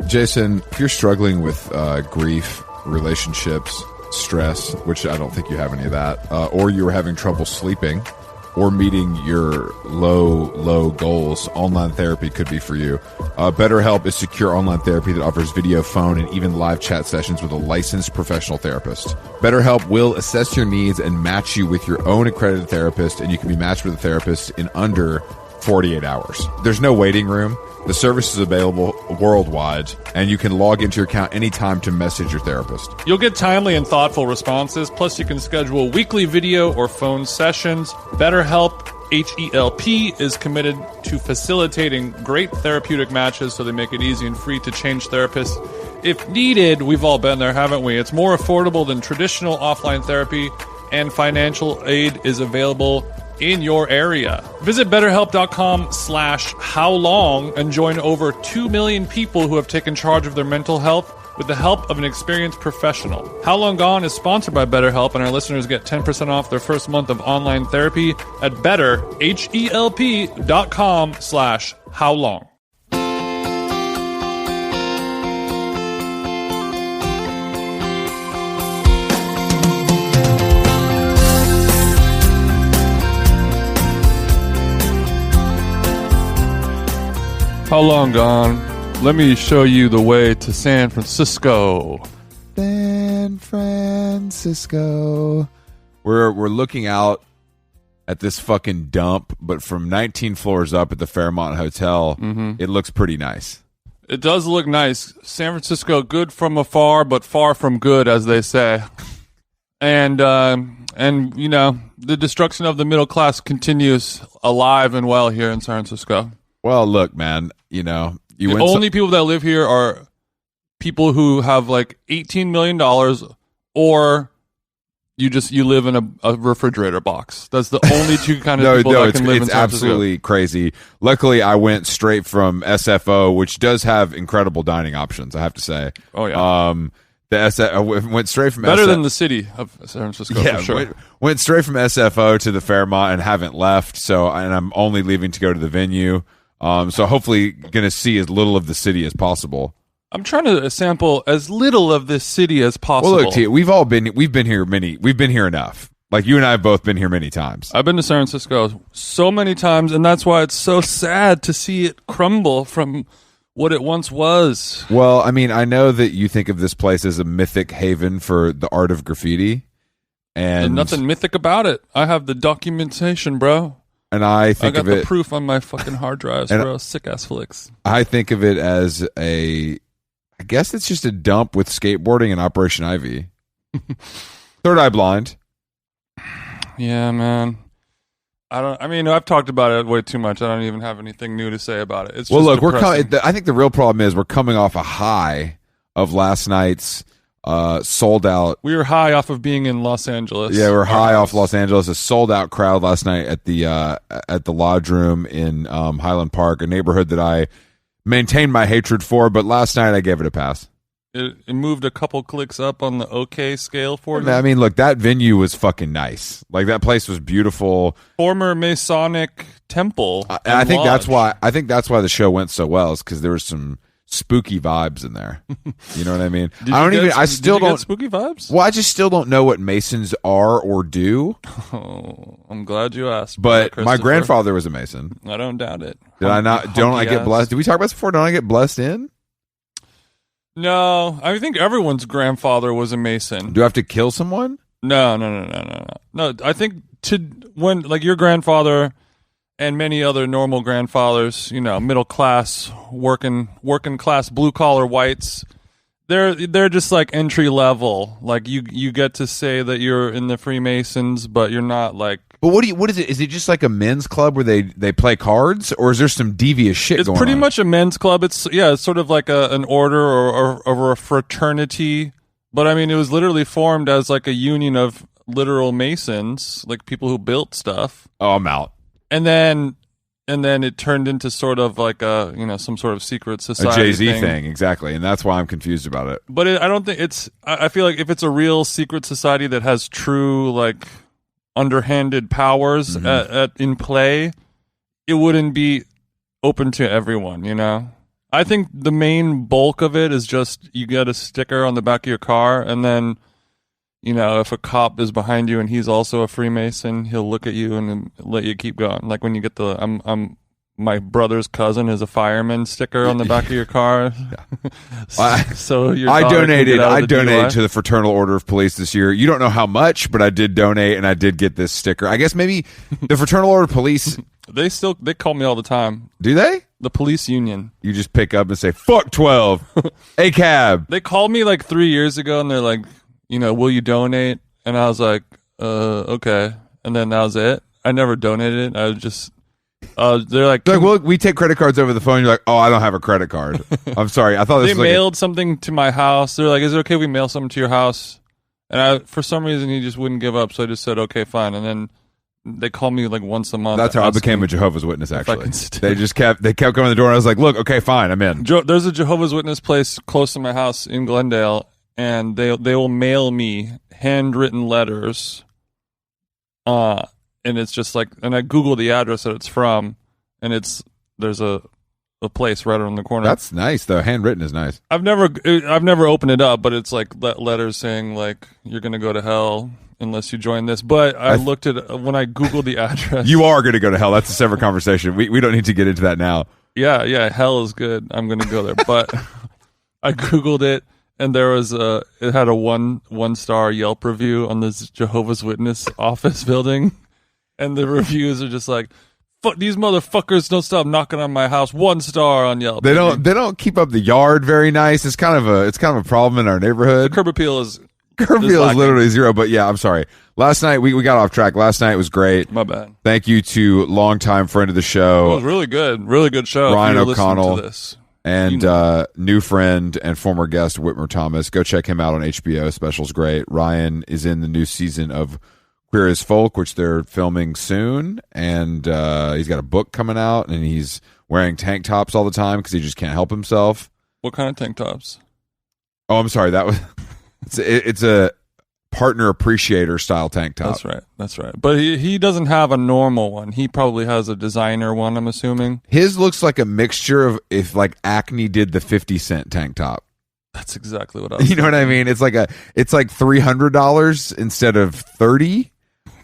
Jason, if you're struggling with grief, relationships, stress, which I don't think you have any of that, or you're having trouble sleeping or meeting your low goals, online therapy could be for you. BetterHelp is secure online therapy that offers video, phone, and even live chat sessions with a licensed professional therapist. BetterHelp will assess your needs and match you with your own accredited therapist, and you can be matched with a therapist in under 48 hours. There's no waiting room. The service is available worldwide, and you can log into your account anytime to message your therapist. You'll get timely and thoughtful responses, plus you can schedule weekly video or phone sessions. BetterHelp, H-E-L-P, is committed to facilitating great therapeutic matches, so they make it easy and free to change therapists if needed. We've all been there, haven't we? It's more affordable than traditional offline therapy, and financial aid is available in your area. Visit BetterHelp.com/howlong and join over 2 million people who have taken charge of their mental health with the help of an experienced professional. How Long Gone is sponsored by BetterHelp, and our listeners get 10% off their first month of online therapy at BetterHelp.com/howlong. How Long Gone? Let me show you the way to San Francisco. San Francisco. We're looking out at this fucking dump, but from 19 floors up at the Fairmont Hotel, It looks pretty nice. It does look nice. San Francisco, good from afar, but far from good, as they say. And you know, the destruction of the middle class continues alive and well here in San Francisco. Well, look, man, you know, the only people that live here are people who have like $18 million, or you live in a refrigerator box. That's the only two kind of people that can live in San Francisco. It's absolutely crazy. Luckily, I went straight from SFO, which does have incredible dining options, I have to say. Oh, yeah. I went straight from better than the city of San Francisco, yeah, for sure. Went straight from SFO to the Fairmont and haven't left. And I'm only leaving to go to the venue. So hopefully going to see as little of the city as possible. I'm trying to sample as little of this city as possible. Well, look, T, we've been here enough. Like, you and I have both been here many times. I've been to San Francisco so many times, and that's why it's so sad to see it crumble from what it once was. Well, I mean, I know that you think of this place as a mythic haven for the art of graffiti. And there's nothing mythic about it. I have the documentation, bro. And I got the proof on my fucking hard drives, bro. Sick ass flicks. I think of it as I guess it's just a dump with skateboarding and Operation Ivy. Third Eye Blind. Yeah, man. I've talked about it way too much. I don't even have anything new to say about it. It's well, just look, depressing. I think the real problem is we're coming off a high of last night's sold out. We were high off of being in Los Angeles. Yeah, we're high off Los Angeles. A sold out crowd last night at the Lodge Room in Highland Park, a neighborhood that I maintain my hatred for. But last night I gave it a pass. It moved a couple clicks up on the okay scale for you. I mean, look, that venue was fucking nice. Like, that place was beautiful. Former Masonic temple. I think that's why the show went so well, is because there was some spooky vibes in there. You know what I mean? Did you get spooky vibes? Well, I just still don't know what Masons are or do. Oh, I'm glad you asked. But my grandfather was a Mason. I don't doubt it. Don't I get blessed? Did we talk about this before? Don't I get blessed in? No, I think everyone's grandfather was a Mason. Do I have to kill someone? No. No, I think when your grandfather and many other normal grandfathers, you know, middle class, working class, blue collar whites, they're just like entry level. Like, you get to say that you're in the Freemasons, but you're not like. But what is it? Is it just like a men's club where they play cards, or is there some devious shit going on? It's pretty much a men's club. It's sort of like an order or a fraternity. But I mean, it was literally formed as like a union of literal Masons, like people who built stuff. Oh, I'm out. And then it turned into sort of like some sort of secret society. A Jay-Z thing, exactly. And that's why I'm confused about it. But I don't think I feel like if it's a real secret society that has true, like, underhanded powers in play, it wouldn't be open to everyone, you know? I think the main bulk of it is just you get a sticker on the back of your car, and then, you know, if a cop is behind you and he's also a Freemason, he'll look at you and then let you keep going. Like when you get the my brother's cousin is a fireman sticker on the back of your car. So I donated to the Fraternal Order of Police this year. You don't know how much, but I did donate, and I did get this sticker. I guess maybe the Fraternal Order of Police. They call me all the time. Do they? The police union. You just pick up and say, "Fuck 12, a cab." They called me like 3 years ago, and they're like, you know, will you donate? And I was like, okay. And then that was it. I never donated. I was just. They're like, well, we take credit cards over the phone. You're like, oh, I don't have a credit card. I'm sorry. I thought this they mailed something to my house. They're like, is it okay if we mail something to your house? And for some reason, he just wouldn't give up. So I just said, okay, fine. And then they call me like once a month. That's how I became a Jehovah's Witness. Actually, they kept coming to the door. And I was like, look, okay, fine, I'm in. There's a Jehovah's Witness place close to my house in Glendale, and they will mail me handwritten letters. And it's just like, and I Google the address that it's from, and there's a place right around the corner. That's nice, though. Handwritten is nice. I've never opened it up, but it's like letters saying like you're gonna go to hell unless you join this. But I looked at when I Googled the address. You are gonna go to hell. That's a separate conversation. We don't need to get into that now. Yeah, hell is good. I'm gonna go there, but I Googled it. And there was it had a one star Yelp review on this Jehovah's Witness office building. And the reviews are just like, "Fuck, these motherfuckers don't stop knocking on my house." 1 star on Yelp. They don't keep up the yard very nice. It's kind of a problem in our neighborhood. The curb appeal is literally zero. But yeah, I'm sorry. Last night we got off track. Last night was great. My bad. Thank you to longtime friend of the show. It was really good show. Ryan O'Connell to this. And new friend and former guest Whitmer Thomas. Go check him out on HBO. Special's great. Ryan is in the new season of Queer as Folk, which they're filming soon, and he's got a book coming out, and he's wearing tank tops all the time because he just can't help himself. What kind of tank tops? Oh, I'm sorry. That was it's a partner appreciator style tank top. That's right. But he doesn't have a normal one. He probably has a designer one, I'm assuming. His looks like a mixture of if like Acne did the 50 cent tank top. That's exactly what I was You know what I mean? It's like $300 instead of 30.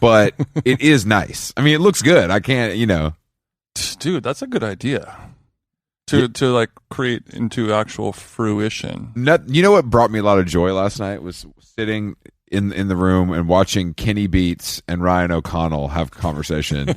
But it is nice. I mean, it looks good. I can't, Dude, that's a good idea. To like create into actual fruition. You know what brought me a lot of joy last night was sitting in the room and watching Kenny Beats and Ryan O'Connell have a conversation.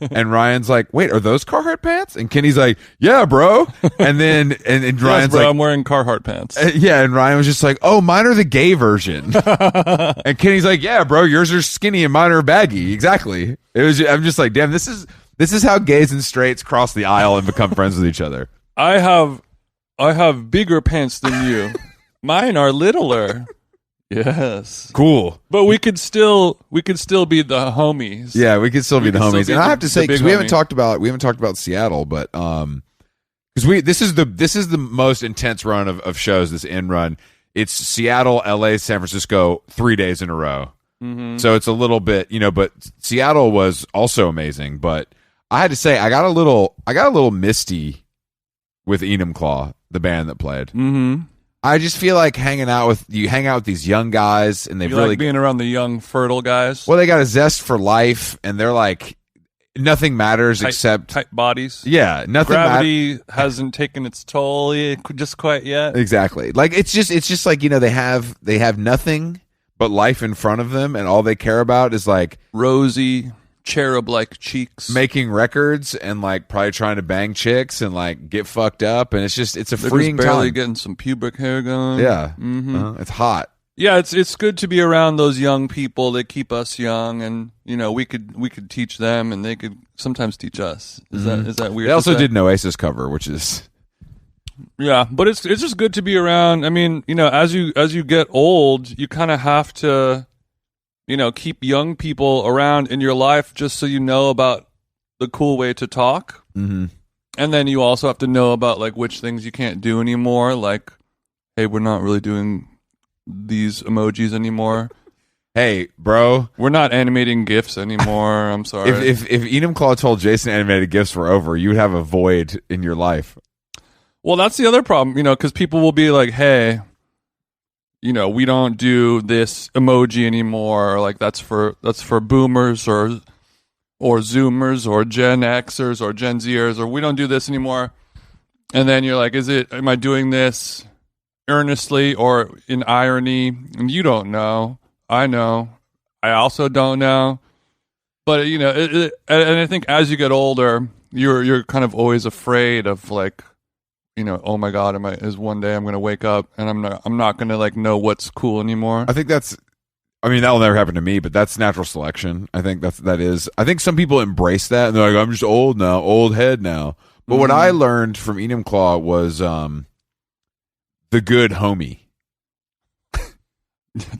And Ryan's like, "Wait, are those Carhartt pants?" And Kenny's like, "Yeah, bro." And then and Ryan's like, "I'm wearing Carhartt pants." Yeah, and Ryan was just like, "Oh, mine are the gay version." And Kenny's like, "Yeah, bro, yours are skinny and mine are baggy." Exactly. I'm just like, damn, this is how gays and straights cross the aisle and become friends with each other. I have bigger pants than you. Mine are littler. Yes. Cool. But we could still be the homies. Yeah, we could still be the homies. And I have to say, because we haven't talked about Seattle, but because this is the most intense run of shows, this end run. It's Seattle, LA, San Francisco 3 days in a row. Mm-hmm. So it's a little bit, but Seattle was also amazing. But I had to say, I got a little misty with Enumclaw, the band that played. Mm-hmm. I just feel like hang out with these young guys, and they've really like being around the young, fertile guys. Well, they got a zest for life, and they're like nothing matters except tight bodies. Yeah, nothing. Gravity hasn't taken its toll just quite yet. Exactly. Like it's just like they have nothing but life in front of them, and all they care about is like rosy, cherub-like cheeks, making records, and like probably trying to bang chicks and like get fucked up, and it's a freeing just barely time. Getting some pubic hair going. Yeah, mm-hmm. It's hot. Yeah, it's good to be around those young people. They keep us young, and we could teach them, and they could sometimes teach us. Is that weird? They also did an Oasis cover, which is but it's just good to be around. I mean, as you get old, you kind of have to. Keep young people around in your life just so you know about the cool way to talk. Mm-hmm. And then you also have to know about like which things you can't do anymore. Like, hey, we're not really doing these emojis anymore. Hey, bro, we're not animating GIFs anymore. I'm sorry. If Enumclaw told Jason animated GIFs were over, you would have a void in your life. Well, that's the other problem, because people will be like, hey, we don't do this emoji anymore. Or like that's for boomers or Zoomers or Gen Xers or Gen Zers, or we don't do this anymore. And then you're like, am I doing this earnestly or in irony? And you don't know. I know. I also don't know. But and I think as you get older, you're kind of always afraid of like, oh my God, is one day I'm going to wake up and I'm not going to like know what's cool anymore. I think that will never happen to me, but that's natural selection. I think that is. I think some people embrace that and they're like, I'm just old now, old head now. But what I learned from Enumclaw was the good homie.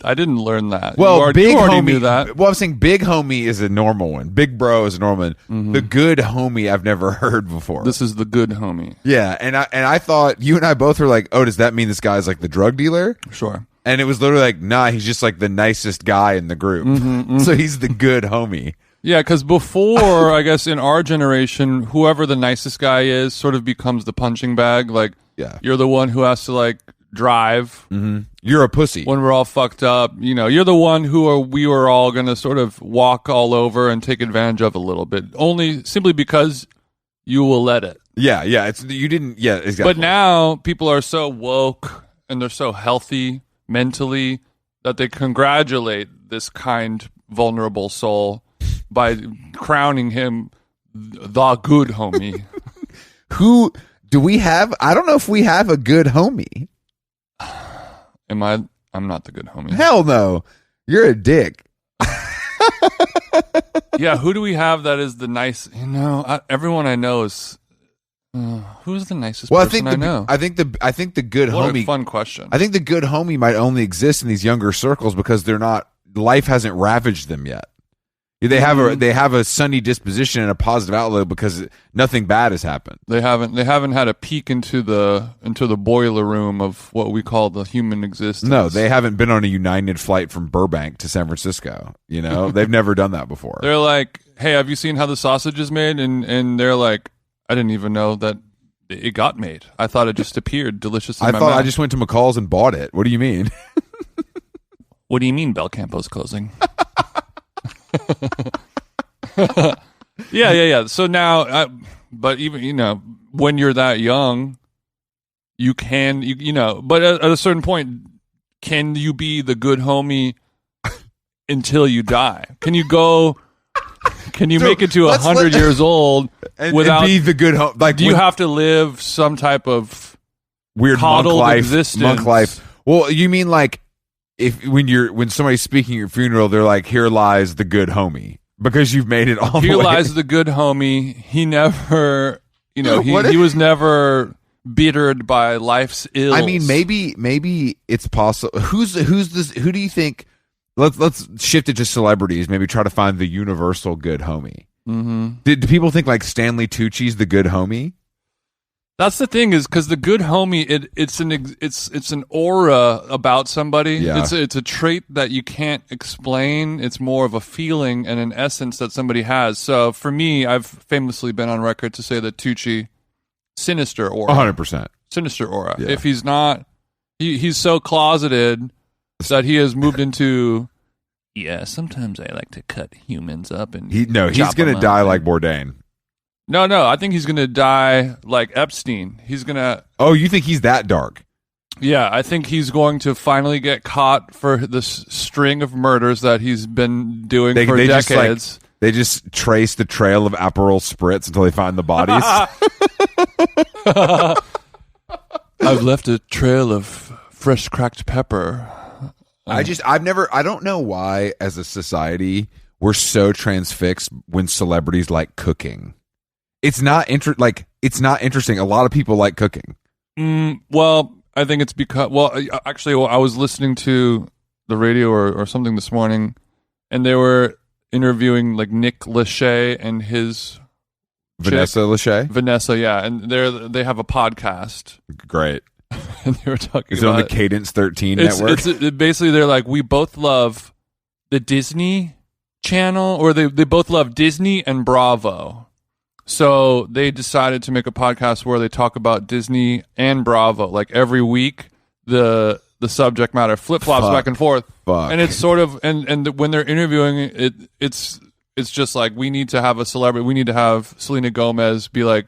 I didn't learn that. Well, big homie knew that. Well, I'm saying big homie is a normal one. Big bro is a normal one. Mm-hmm. The good homie I've never heard before. This is the good homie. Yeah, and I thought you and I both were like, oh, does that mean this guy's like the drug dealer? Sure. And it was literally like, nah, he's just like the nicest guy in the group. So he's the good homie. Yeah, because before, I guess in our generation, whoever the nicest guy is sort of becomes the punching bag. Like, you're the one who has to like drive. Mm-hmm. You're a pussy. When we're all fucked up, you're the one we were all going to sort of walk all over and take advantage of a little bit, only simply because you will let it. Yeah, you didn't. Yeah, exactly. But now people are so woke and they're so healthy mentally that they congratulate this kind, vulnerable soul by crowning him the good homie. Who do we have? I don't know if we have a good homie. I'm not the good homie. Hell no. You're a dick. Yeah, who do we have that is the nice, everyone I know is who's the nicest person I know? I think the good homie. What a fun question. I think the good homie might only exist in these younger circles because life hasn't ravaged them yet. They have a sunny disposition and a positive outlook because nothing bad has happened. They haven't had a peek into the boiler room of what we call the human existence. No, they haven't been on a United flight from Burbank to San Francisco. They've never done that before. They're like, hey, have you seen how the sausage is made? And they're like, I didn't even know that it got made. I thought it just appeared delicious in my mouth. I just went to McCall's and bought it. What do you mean? What do you mean Belcampo's closing? Yeah. So now, but even when you're that young, you can but at a certain point, can you be the good homie until you die? Can you go? Can you make it to 100 years old without and be the good home? Like, do you have to live some type of weird coddled monk existence? life. Well, you mean like when somebody's speaking at your funeral, they're like, "Here lies the good homie," because you've made it all. Here the way. lies the good homie. He never, he was never bittered by life's ills. I mean, maybe it's possible. Who's this? Who do you think? Let's shift it to celebrities. Maybe try to find the universal good homie. Mm-hmm. Do people think like Stanley Tucci's the good homie? That's the thing, is because the good homie, it's an aura about somebody. Yeah. It's a trait that you can't explain. It's more of a feeling and an essence that somebody has. So for me, I've famously been on record to say that Tucci, sinister aura, 100%, sinister aura. Yeah. If he's not, he's so closeted that he has moved into. Yeah, sometimes I like to cut humans up and he's going to die like Bourdain. No, I think he's going to die like Epstein. He's going to... Oh, you think he's that dark? Yeah, I think he's going to finally get caught for this string of murders that he's been doing for decades. They just trace the trail of Aperol Spritz until they find the bodies. I've left a trail of fresh cracked pepper. I don't know why as a society we're so transfixed when celebrities like cooking. It's not interesting. A lot of people like cooking. Well, I think it's because... Well, actually, I was listening to the radio or something this morning, and they were interviewing like Nick Lachey and his... Vanessa Lachey? Vanessa, yeah. And they have a podcast. Great. And they were talking Is about... it on the Cadence 13 network? Basically, they're like, we both love the Disney Channel, or they both love Disney and Bravo. So they decided to make a podcast where they talk about Disney and Bravo. Like every week, the subject matter flip-flops back and forth. And it's sort of and when they're interviewing it's just like, we need to have a celebrity. We need to have Selena Gomez be like,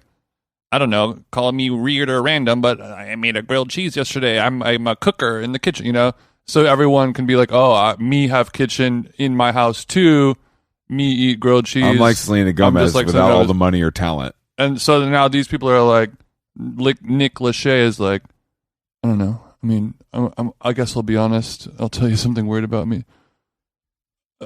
I don't know, call me weird or random, but I made a grilled cheese yesterday. I'm a cooker in the kitchen, you know? So everyone can be like, oh, me have kitchen in my house too. Me eat grilled cheese. I'm like Selena Gomez like without all the money or talent. And so now these people are like Nick Lachey is like, I don't know. I mean, I guess I'll be honest. I'll tell you something weird about me.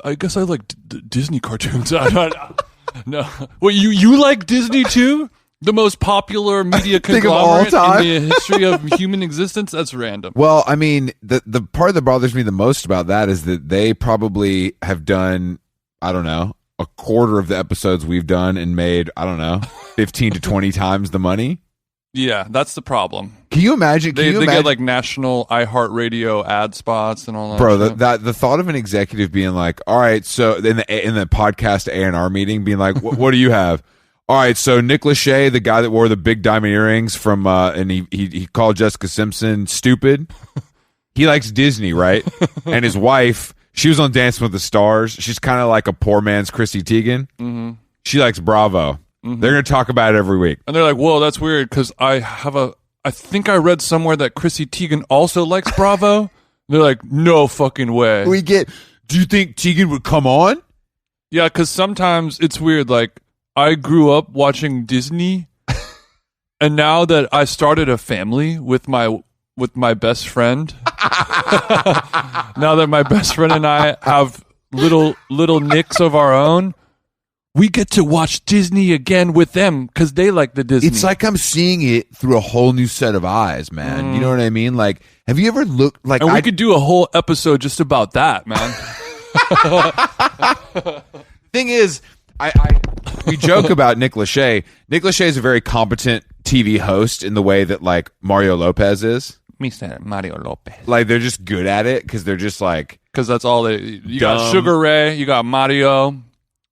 I guess I like Disney cartoons. No. Wait, you like Disney too? The most popular media conglomerate in the history of human existence? That's random. Well, I mean, the part that bothers me the most about that is that they probably have done, I don't know, a quarter of the episodes we've done and made, I don't know, 15 to 20 times the money. Yeah, that's the problem. Can you imagine? They get like national iHeartRadio ad spots and all that. Bro, the thought of an executive being like, all right, so in the podcast A&R meeting being like, what do you have? All right, so Nick Lachey, the guy that wore the big diamond earrings from, and he called Jessica Simpson stupid. He likes Disney, right? And his wife, she was on Dancing with the Stars. She's kind of like a poor man's Chrissy Teigen. Mm-hmm. She likes Bravo. Mm-hmm. They're going to talk about it every week. And they're like, whoa, that's weird, because I think I read somewhere that Chrissy Teigen also likes Bravo. They're like, no fucking way. Do you think Teigen would come on? Yeah, because sometimes it's weird, like, I grew up watching Disney, and now that I started a family with my best friend, now that my best friend and I have little Nicks of our own, we get to watch Disney again with them because they like the Disney. It's like I'm seeing it through a whole new set of eyes, man. You know what I mean? Like, have you ever looked like? And we could do a whole episode just about that, man. Thing is, we joke about Nick Lachey. Nick Lachey is a very competent TV host in the way that like Mario Lopez is. Mr. Mario Lopez. Like they're just good at it because they're just like, because that's all they. You got Sugar Ray, you got Mario.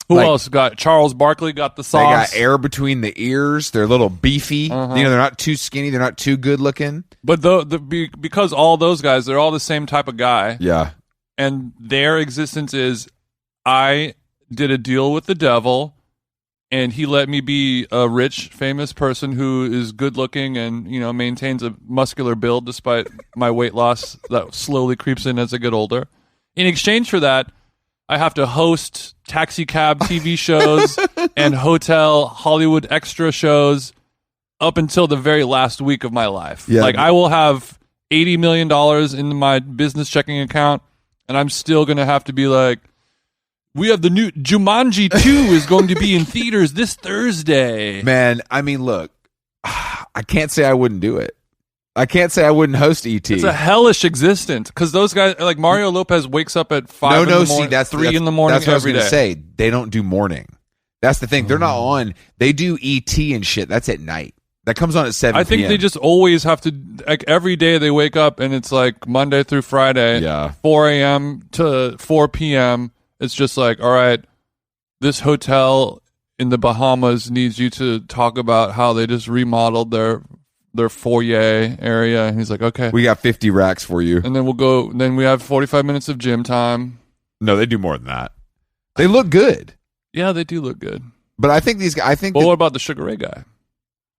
Who else got? Charles Barkley got the sauce. They got air between the ears. They're a little beefy. Uh-huh. You know, they're not too skinny. They're not too good looking. But because all those guys, they're all the same type of guy. Yeah. And their existence is, I did a deal with the devil, and he let me be a rich, famous person who is good looking and, you know, maintains a muscular build despite my weight loss that slowly creeps in as I get older. In exchange for that, I have to host taxi cab TV shows and hotel Hollywood extra shows up until the very last week of my life. Yeah. Like, I will have $80 million in my business checking account, and I'm still going to have to be like, we have the new Jumanji 2 is going to be in theaters this Thursday. Man, I mean, look, I can't say I wouldn't do it. I can't say I wouldn't host ET. It's a hellish existence because those guys, like Mario Lopez, wakes up at 5 in the morning, that's 3 in the morning. That's what I was going to say. They don't do morning. That's the thing. They're not on. They do ET and shit. That's at night. That comes on at 7 I think PM. they just always have to, like, every day they wake up and it's like Monday through Friday, 4 a.m. to 4 p.m. It's just like, all right, this hotel in the Bahamas needs you to talk about how they just remodeled their foyer area. And he's like, okay. We got 50 racks for you. And then we'll go, then we have 45 minutes of gym time. No, they do more than that. They look good. Yeah, they do look good. But I think these guys, But what about the Sugar Ray guy?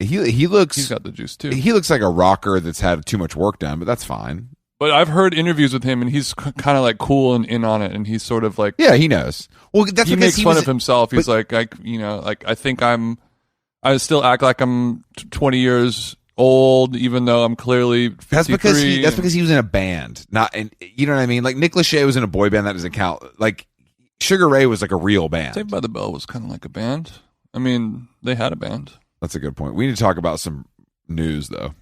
He looks, he's got the juice too. He looks like a rocker that's had too much work done, but that's fine. But I've heard interviews with him, and he's kind of like cool and in on it, and he's sort of like, yeah, he knows. Well, that's he makes fun of himself. He's like, I think I still act like I'm 20 years old, even though I'm clearly 53. That's because he was in a band, not, and you know what I mean. Like Nick Lachey was in a boy band that doesn't count. Like Sugar Ray was like a real band. Saved by the Bell was kind of like a band. I mean, they had a band. That's a good point. We need to talk about some news, though.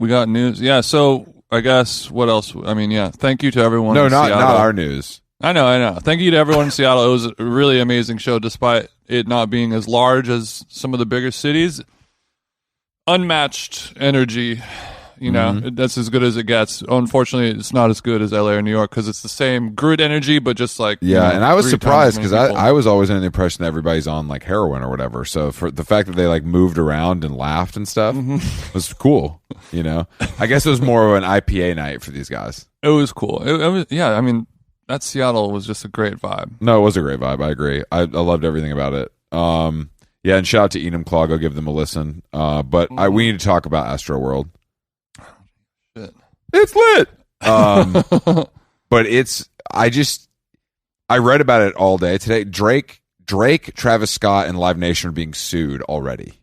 We got news, yeah. So I guess what else? I mean, yeah. Thank you to everyone. No, in not Seattle. our news. I know. Thank you to everyone in Seattle. It was a really amazing show, despite it not being as large as some of the bigger cities. Unmatched energy. You know, that's as good as it gets. Unfortunately, it's not as good as LA or New York because it's the same grid energy, but just like and I was 3 surprised times as because many people. I was always under the impression that everybody's on like heroin or whatever. So for the fact that they like moved around and laughed and stuff was cool. You know, I guess it was more of an IPA night for these guys. It was cool. It was, yeah. I mean, that Seattle was just a great vibe. No, it was a great vibe. I agree. I loved everything about it. Yeah, and shout out to Enum Claw. Go give them a listen. But we need to talk about Astroworld. Shit. It's lit. But I read about it all day today. Drake, Travis Scott, and Live Nation are being sued already.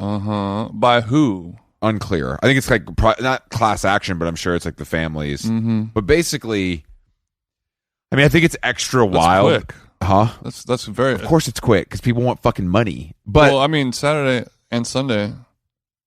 By who? Unclear. I think it's like not class action, but I'm sure it's like the families. But basically, I mean, I think it's extra wild. Quick. Huh? That's very. Of course, it's quick because people want fucking money. But well, I mean, Saturday and Sunday,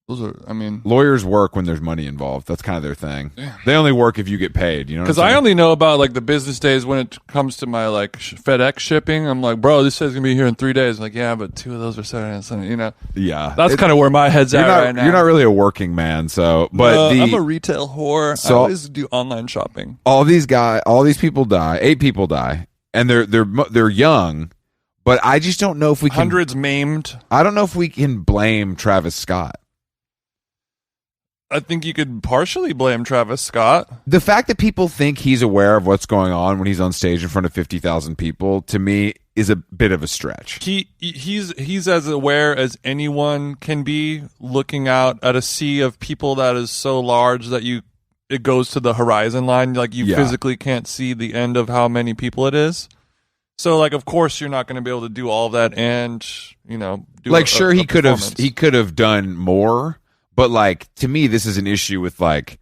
those are. I mean, lawyers work when there's money involved. That's kind of their thing. Yeah. They only work if you get paid. You know, because I only know about like the business days when it comes to my like FedEx shipping. I'm like, bro, this says gonna be here in 3 days. Like, yeah, but 2 of those are Saturday and Sunday. You know. Yeah, that's kind of where my head's at right now. You're not really a working man, so. But I'm a retail whore. So, I always do online shopping. All these people die. 8 people die, and they're young. But I just don't know if we can. Hundreds maimed. I don't know if we can blame Travis Scott. I think you could partially blame Travis Scott. The fact that people think he's aware of what's going on when he's on stage in front of 50,000 people, to me, is a bit of a stretch. He's as aware as anyone can be, looking out at a sea of people that is so large that it goes to the horizon line. Like you physically can't see the end of how many people it is. So, like, of course, you're not going to be able to do all of that, and do like, sure, he could have done more, but like to me, this is an issue with like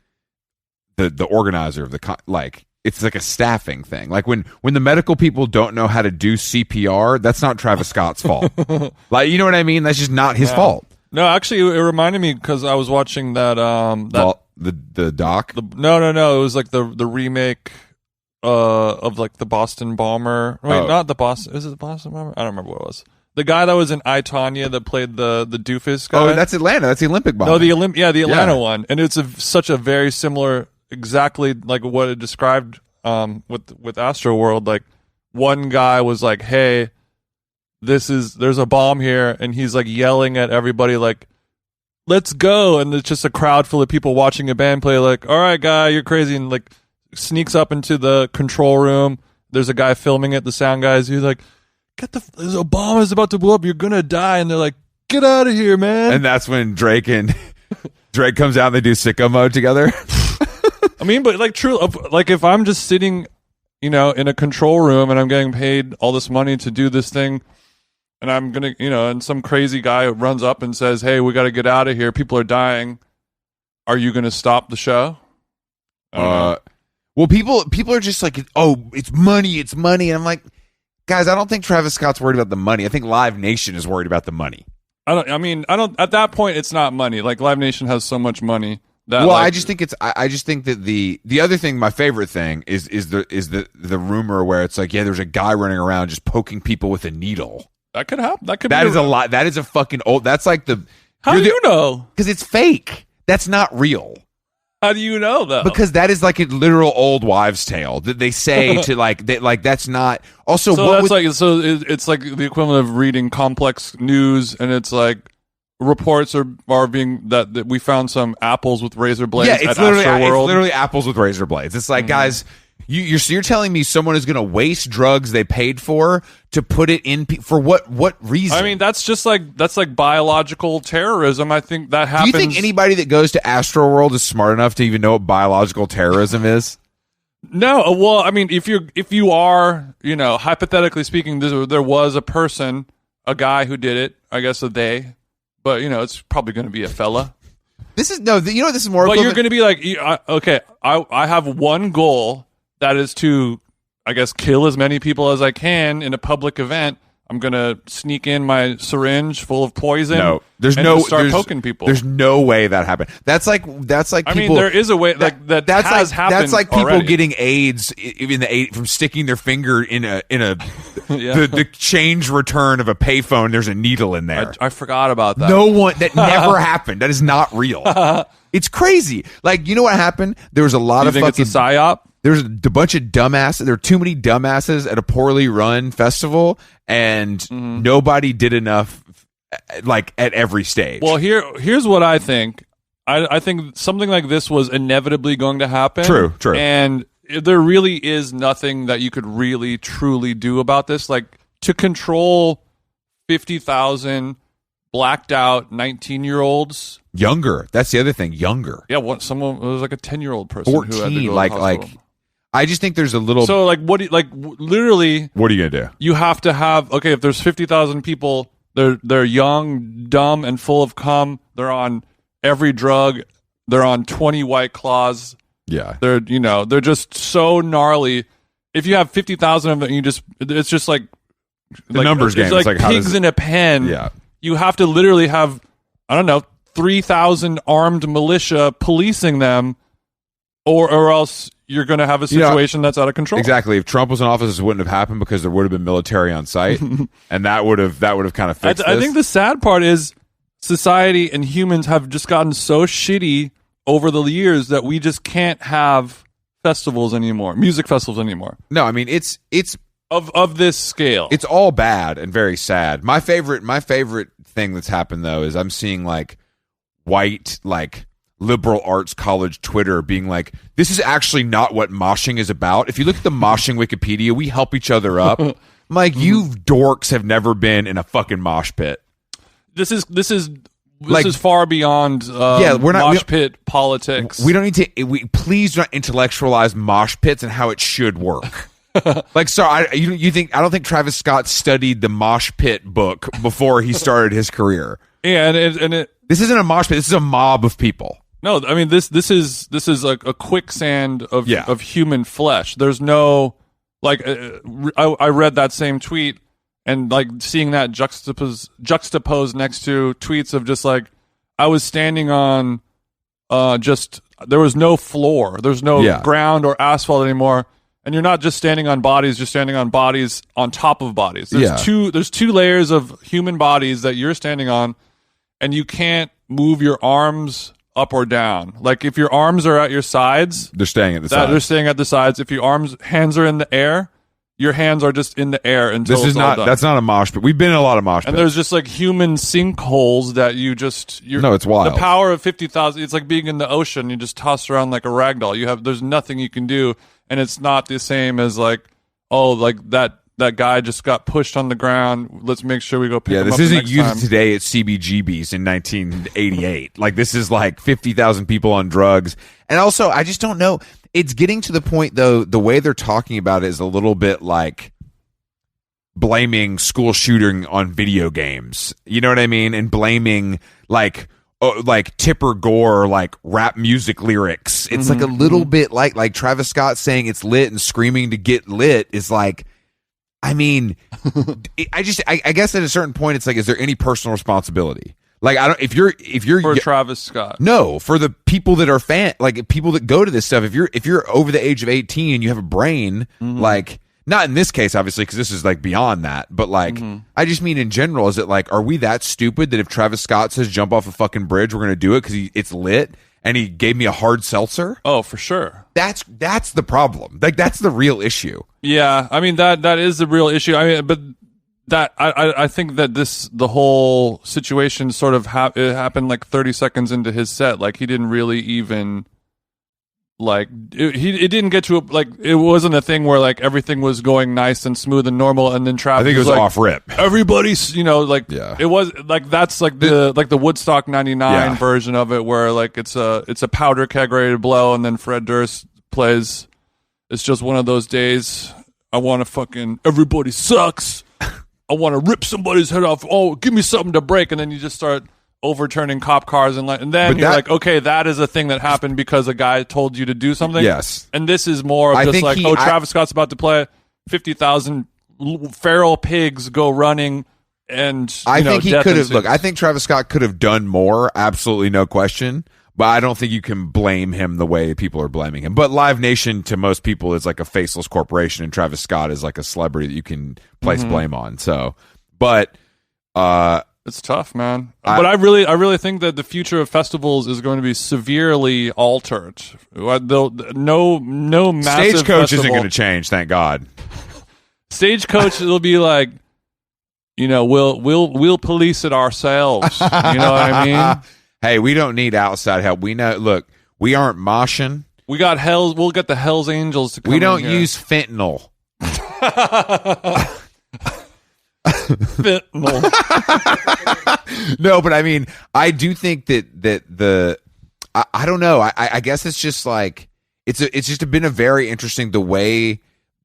the organizer of like it's like a staffing thing. Like when the medical people don't know how to do CPR, that's not Travis Scott's fault. Like, you know what I mean? That's just not his fault. No, actually, it reminded me because I was watching that the doc. No, it was like the remake. Of like the Boston Bomber. Wait, not the Boston. Is it the Boston Bomber? I don't remember what it was. The guy that was in I, Tonya that played the doofus guy. Oh, that's Atlanta. That's the Olympic bomber. No, the Atlanta one. And it's such a very similar, exactly like what it described with Astroworld. Like one guy was like, "Hey, there's a bomb here," and he's like yelling at everybody like, "Let's go!" And it's just a crowd full of people watching a band play. Like, "All right, guy, you're crazy," and like. Sneaks up into the control room. There's a guy filming it. The sound guys. He's like, there's a bomb is about to blow up. You're gonna die. And they're like, get out of here, man. And that's when Drake comes out and they do sicko mode together. I mean, but like true, like if I'm just sitting, in a control room and I'm getting paid all this money to do this thing, and I'm gonna, and some crazy guy runs up and says, "Hey, we got to get out of here. People are dying." Are you gonna stop the show? Well, people are just like, oh, it's money. And I'm like, guys, I don't think Travis Scott's worried about the money. I think Live Nation is worried about the money. I don't. At that point, it's not money. Like Live Nation has so much money that. Well, I just think that the other thing, my favorite thing is the rumor where it's like, yeah, there's a guy running around just poking people with a needle. That could happen. That is a lot. That is a fucking old. That's like the. How do you know? Because it's fake. That's not real. How do you know though? Because that is like a literal old wives' tale that they say to like that's not. Also, it's like the equivalent of reading complex news, and it's like reports are being that we found some apples with razor blades. Yeah, it's at Astroworld. literally apples with razor blades. It's like, guys, you're telling me someone is going to waste drugs they paid for to put it in for what reason? I mean, that's like biological terrorism. I think that happens. Do you think anybody that goes to Astroworld is smart enough to even know what biological terrorism is? No. Well, I mean, if you are, hypothetically speaking, there was a guy who did it. I guess a they, but it's probably going to be a fella. This is this is more. But you're going to be like, okay, I have one goal. That is to, I guess, kill as many people as I can in a public event. I'm gonna sneak in my syringe full of poison. No, start poking people. There's no way that happened. That's like people. I mean, there is a way that that's has like happened. That's like people already. getting AIDS from sticking their finger in a Yeah. the change return of a payphone. There's a needle in there. I forgot about that. No one that never happened. That is not real. It's crazy. Like, you know what happened? There was a lot you of think fucking it's a psyop. There's a bunch of dumbasses. There were too many dumbasses at a poorly run festival, and nobody did enough, like, at every stage. Well, here's what I think. I think something like this was inevitably going to happen. True. And there really is nothing that you could really, truly do about this. Like, to control 50,000 blacked out 19-year-olds. Younger. That's the other thing. Younger. Yeah, someone it was like a 10-year-old person 14, who had to go like to the hospital. I just think there's a little. So, like, literally, what are you gonna do? you have to have, okay, if there's 50,000 people, they're young, dumb, and full of cum. They're on every drug. They're on 20 White Claws. Yeah. They're just so gnarly. If you have 50,000 of them, it's just like the numbers game. It's like pigs in a pen. Yeah. You have to literally have, I don't know, 3,000 armed militia policing them, or else you're going to have a situation that's out of control. Exactly. If Trump was in office, this wouldn't have happened because there would have been military on site, and that would have kind of fixed I think the sad part is society and humans have just gotten so shitty over the years that we just can't have festivals anymore, music festivals anymore. No, I mean it's of this scale. It's all bad and very sad. My favorite thing that's happened though is I'm seeing like white like liberal arts college Twitter being like, this is actually not what moshing is about. If you look at the moshing Wikipedia, we help each other up. I'm like, you dorks have never been in a fucking mosh pit. This is far beyond we're not mosh pit politics. We don't need to. Please do not intellectualize mosh pits and how it should work. Like, sorry, I don't think Travis Scott studied the mosh pit book before he started his career. Yeah, this isn't a mosh pit. This is a mob of people. No, I mean this is like a quicksand of human flesh. There's no like I read that same tweet and like seeing that juxtaposed next to tweets of just like I was standing on there was no floor. There's no ground or asphalt anymore. And you're not just standing on bodies, you're standing on bodies on top of bodies. There's two layers of human bodies that you're standing on, and you can't move your arms up or down. Like if your arms are at your sides, they're staying at the sides. They're staying at the sides. If your hands are in the air, your hands are just in the air until this is it's all done. That's not a mosh pit. We've been in a lot of mosh pits. And there's just like human sinkholes that no, it's wild. The power of 50,000. It's like being in the ocean. You just toss around like a rag doll. There's nothing you can do, and it's not the same as like, oh, like that guy just got pushed on the ground. Let's make sure we go pick him up. Yeah, this isn't next youth time. today at CBGB's in 1988. Like this is like 50,000 people on drugs. And also, I just don't know. It's getting to the point though. The way they're talking about it is a little bit like blaming school shooting on video games. You know what I mean? And blaming like Tipper Gore, like rap music lyrics. It's like a little bit like Travis Scott saying it's lit and screaming to get lit is like, I mean, I guess at a certain point, it's like, is there any personal responsibility? Like, I don't, if you're for Travis Scott, no, for the people that are people that go to this stuff, if you're over the age of 18 and you have a brain, like, not in this case, obviously, because this is like beyond that, but like, I just mean in general, is it like, are we that stupid that if Travis Scott says jump off a fucking bridge, we're going to do it because it's lit and he gave me a hard seltzer? Oh, for sure. That's the problem. Like, that's the real issue. Yeah, I mean that is the real issue. I mean, but that I think that the whole situation sort of it happened like 30 seconds into his set. Like he didn't really even like it didn't get to like it wasn't a thing where like everything was going nice and smooth and normal, and then Travis. I think it was like, off rip. Everybody's it was like that's like the Woodstock '99 version of it, where like it's a powder keg ready to blow, and then Fred Durst plays. It's just one of those days. I want to fucking everybody sucks. I want to rip somebody's head off. Oh, give me something to break, and then you just start overturning cop cars and then you're like, okay, that is a thing that happened because a guy told you to do something. Yes, and this is more of just like, Travis Scott's about to play 50,000 feral pigs go running. And I think he could have. Look, I think Travis Scott could have done more. Absolutely, no question. But I don't think you can blame him the way people are blaming him. But Live Nation, to most people, is like a faceless corporation, and Travis Scott is like a celebrity that you can place blame on. So, but it's tough, man. But I really think that the future of festivals is going to be severely altered. No massive Stagecoach festival. isn't going to change, thank God. Stagecoach, it'll be like, we'll police it ourselves. You know what I mean? Hey, we don't need outside help. We know. Look, we aren't moshing. We'll get the Hell's Angels to come. We don't in here. use fentanyl. Fentanyl. No, but I mean, I do think that I don't know. I guess it's just like it's just been a very interesting the way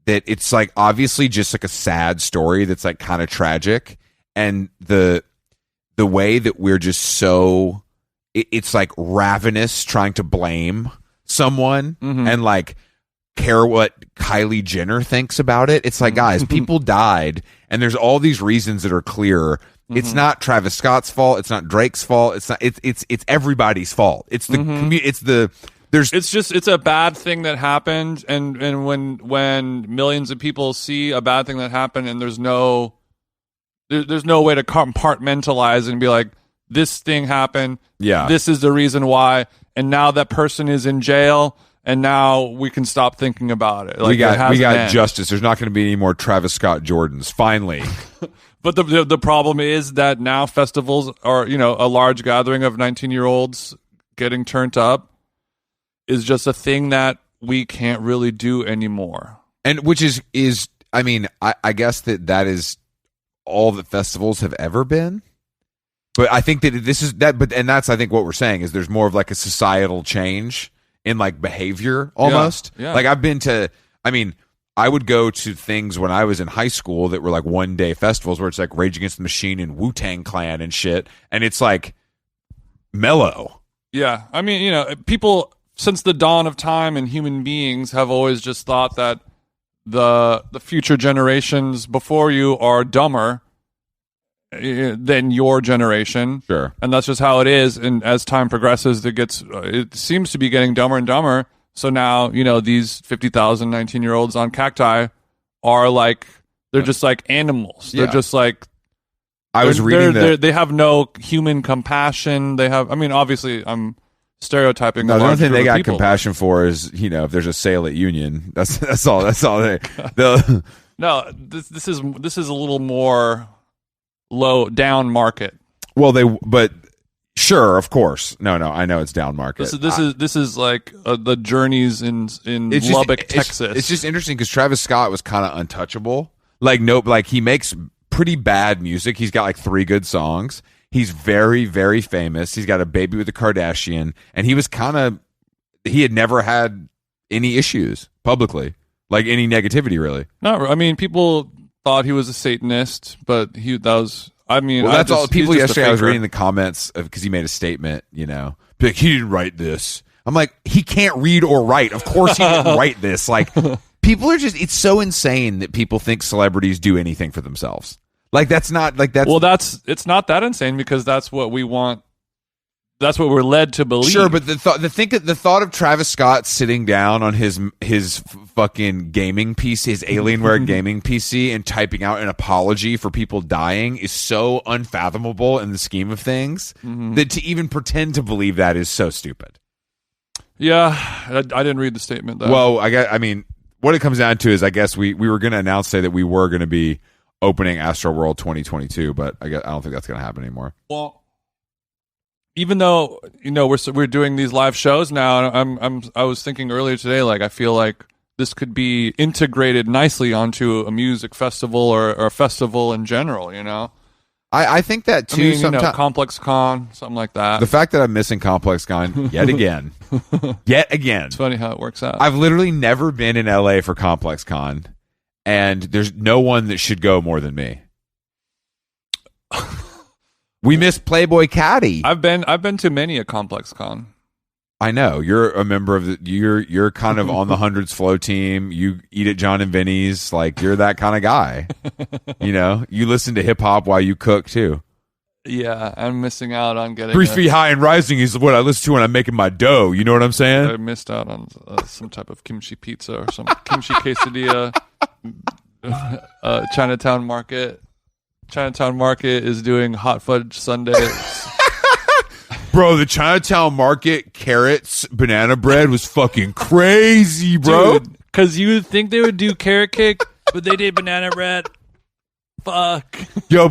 that it's like obviously just like a sad story that's like kind of tragic, and the way that we're just so it's like ravenous trying to blame someone and like care what Kylie Jenner thinks about it. It's like, guys, people died, and there's all these reasons that are clear. It's not Travis Scott's fault. It's not Drake's fault. It's not. It's everybody's fault. It's the It's a bad thing that happened, and when millions of people see a bad thing that happened, and there's no way to compartmentalize and be like, this thing happened. Yeah, this is the reason why, and now that person is in jail. And now we can stop thinking about it. Like, we got justice. There's not going to be any more Travis Scott Jordans. Finally. But the problem is that now festivals are, a large gathering of 19-year-olds getting turned up is just a thing that we can't really do anymore. And which is I mean, I guess that is all that festivals have ever been. But I think that this is that. But and that's I think what we're saying is there's more of like a societal change in like behavior almost. Yeah. Like I would go to things when I was in high school that were like one day festivals where it's like Rage Against the Machine and Wu-Tang Clan and shit. And it's like mellow. Yeah. I mean, people since the dawn of time and human beings have always just thought that the future generations before you are dumber than your generation. Sure. And that's just how it is. And as time progresses, it seems to be getting dumber and dumber. So now, these 50,000 19-year-olds on Cacti are like, they're just like animals. They're just like, they have no human compassion. They have, obviously I'm stereotyping. No, the only thing they got people. compassion for is, if there's a sale at Union, that's all they. No, this is a little more low down market. Well, but sure, of course. No, I know it's down market. This is like the journeys in Lubbock, Texas. It's just interesting because Travis Scott was kind of untouchable. Like he makes pretty bad music. He's got like 3 good songs. He's very, very famous. He's got a baby with a Kardashian, and he had never had any issues publicly, like any negativity really. No, people thought he was a Satanist, but that's all people yesterday. I was reading the comments because he made a statement, like he didn't write this. I'm like, he can't read or write. Of course he didn't write this. Like, people are it's so insane that people think celebrities do anything for themselves. Like, it's not that insane because that's what we want. That's what we're led to believe. Sure, but the thought of Travis Scott sitting down on his fucking gaming PC, his Alienware gaming PC, and typing out an apology for people dying is so unfathomable in the scheme of things that to even pretend to believe that is so stupid. Yeah, I didn't read the statement though. Well, what it comes down to is I guess we were going to announce today that we were going to be opening Astroworld 2022, but I don't think that's going to happen anymore. Well, even though we're doing these live shows now, I was thinking earlier today, like I feel like this could be integrated nicely onto a music festival or a festival in general. I think that too. Complex Con, something like that. The fact that I'm missing Complex Con yet again. It's funny how it works out. I've literally never been in LA for Complex Con, and there's no one that should go more than me. We missed Playboy Caddy. I've been to many a Complex Con. I know you're a member of the. You're kind of on the hundreds flow team. You eat at John and Vinny's. Like you're that kind of guy. You listen to hip hop while you cook too. Yeah, I'm missing out on getting 3 feet high and rising is what I listen to when I'm making my dough. You know what I'm saying? I missed out on some type of kimchi pizza or some kimchi quesadilla. Chinatown Market. Chinatown Market is doing hot fudge sundaes. Bro, the Chinatown Market carrots banana bread was fucking crazy, bro. Dude, because you would think they would do carrot cake, but they did banana bread. Fuck. Yo,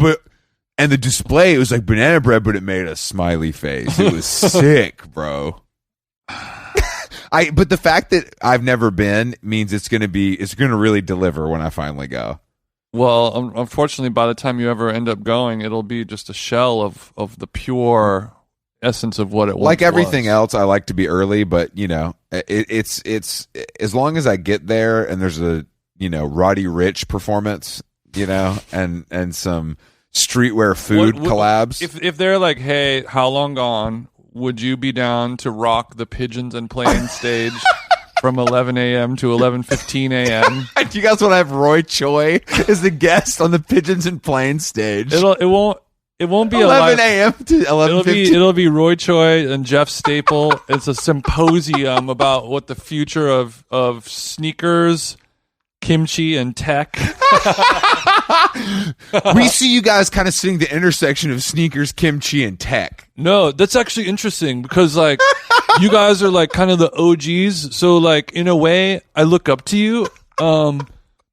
and the display, it was like banana bread, but it made a smiley face. It was sick, bro. But the fact that I've never been means it's gonna really deliver when I finally go. Well, unfortunately, by the time you ever end up going, it'll be just a shell of the pure essence of what it was. Like everything else, I like to be early, but it's as long as I get there and there's a Roddy Ricch performance, and some streetwear food collabs. If they're like, hey, how long gone? Would you be down to rock the Pigeons and Planes stage from 11 a.m. to 11:15 a.m.? Do you guys want to have Roy Choi as the guest on the Pigeons and Planes stage? It won't be 11 a.m. to 11:15. It'll be Roy Choi and Jeff Staple. It's a symposium about what the future of sneakers, kimchi, and tech. We see you guys kind of sitting the intersection of sneakers, kimchi, and tech. No, that's actually interesting because like you guys are like kind of the OGs. So like in a way, I look up to you.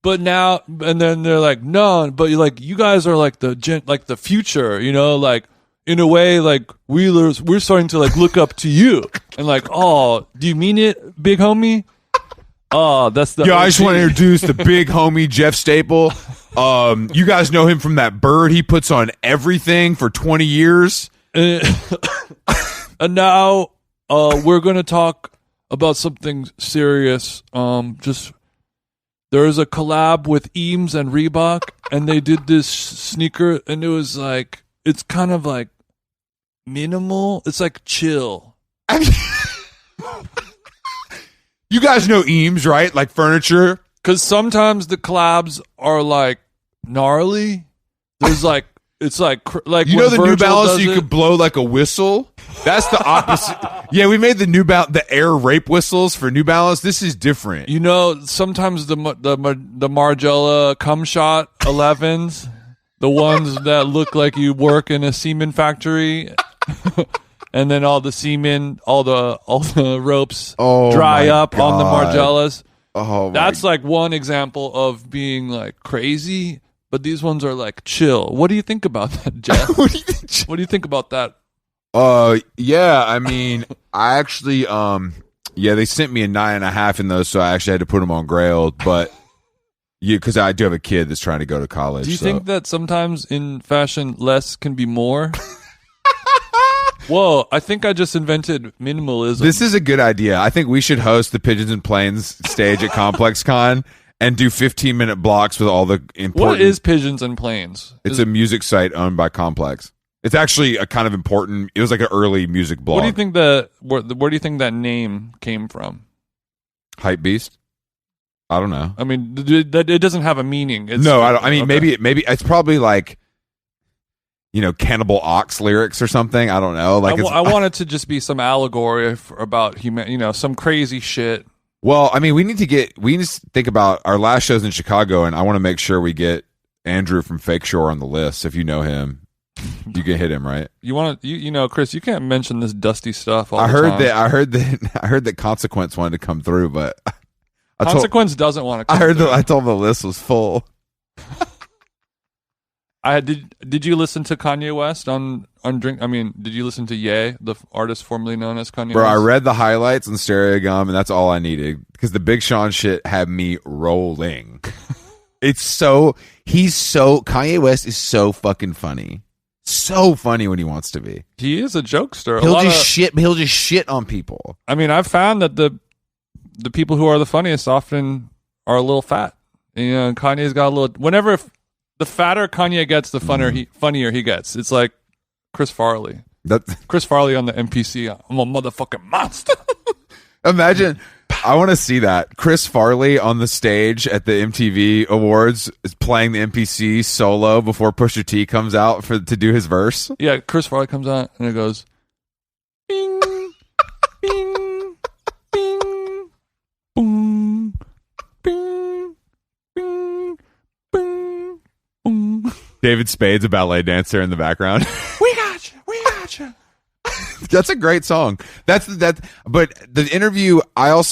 But now and then they're like, no, but like you guys are like the future. Like in a way, like we're starting to like look up to you and like, oh, do you mean it, big homie? Oh, that's the. Yeah, I just want to introduce the big homie Jeff Staple. You guys know him from that bird he puts on everything for 20 years. And now we're going to talk about something serious. There was a collab with Eames and Reebok, and they did this sneaker, and it was like, it's kind of like minimal. It's like chill. You guys know Eames, right? Like furniture. Because sometimes the collabs are like gnarly. There's like it's like the New Balance you could blow like a whistle. That's the opposite. Yeah, we made the air rape whistles for New Balance. This is different. Sometimes the Margiela cum shot 11s, the ones that look like you work in a semen factory. And then all the semen, all the ropes dry up on the Margellas. Oh, that's like one example of being like crazy, but these ones are like chill. What do you think about that, Jeff? What do you think about that? Yeah, I mean, I actually, they sent me a 9.5 in those, so I actually had to put them on Grailed, but because I do have a kid that's trying to go to college. Do you think that sometimes in fashion, less can be more? Whoa, I think I just invented minimalism. This is a good idea. I think we should host the Pigeons and Planes stage at Complex Con and do 15-minute blocks with all the important... What is Pigeons and Planes? It's a music site owned by Complex. It's actually a kind of important... It was like an early music blog. Where do you think that name came from? Hype Beast? I don't know. I mean, it doesn't have a meaning. No, I don't. I mean, okay. maybe it's probably like... Cannibal Ox lyrics or something. I don't know. Like I want it to just be some allegory about some crazy shit. Well, I mean, we need to think about our last shows in Chicago, and I want to make sure we get Andrew from Fake Shore on the list. If you know him, you can hit him, right? You want to, Chris? You can't mention this dusty stuff. I heard that Consequence wanted to come through, but Consequence doesn't want to. Come I told him the list was full. Did you listen to Kanye West on Drink? I mean, did you listen to Ye, the artist formerly known as Kanye Bro, West? I read the highlights on Stereo Gum, and that's all I needed because the Big Sean shit had me rolling. Kanye West is so fucking funny. So funny when he wants to be. He is a jokester. He'll just shit on people. I mean, I've found that the people who are the funniest often are a little fat. And Kanye's got a little. The fatter Kanye gets, the funnier he gets. It's like Chris Farley. Chris Farley on the MPC. I'm a motherfucking monster. Imagine, I want to see that. Chris Farley on the stage at the MTV Awards is playing the MPC solo before Pusha T comes out to do his verse. Yeah, Chris Farley comes out and it goes, bing, bing, bing, boom, bing, bing, bing, boom. David Spade's a ballet dancer in the background. We got you. That's a great song. But the interview, I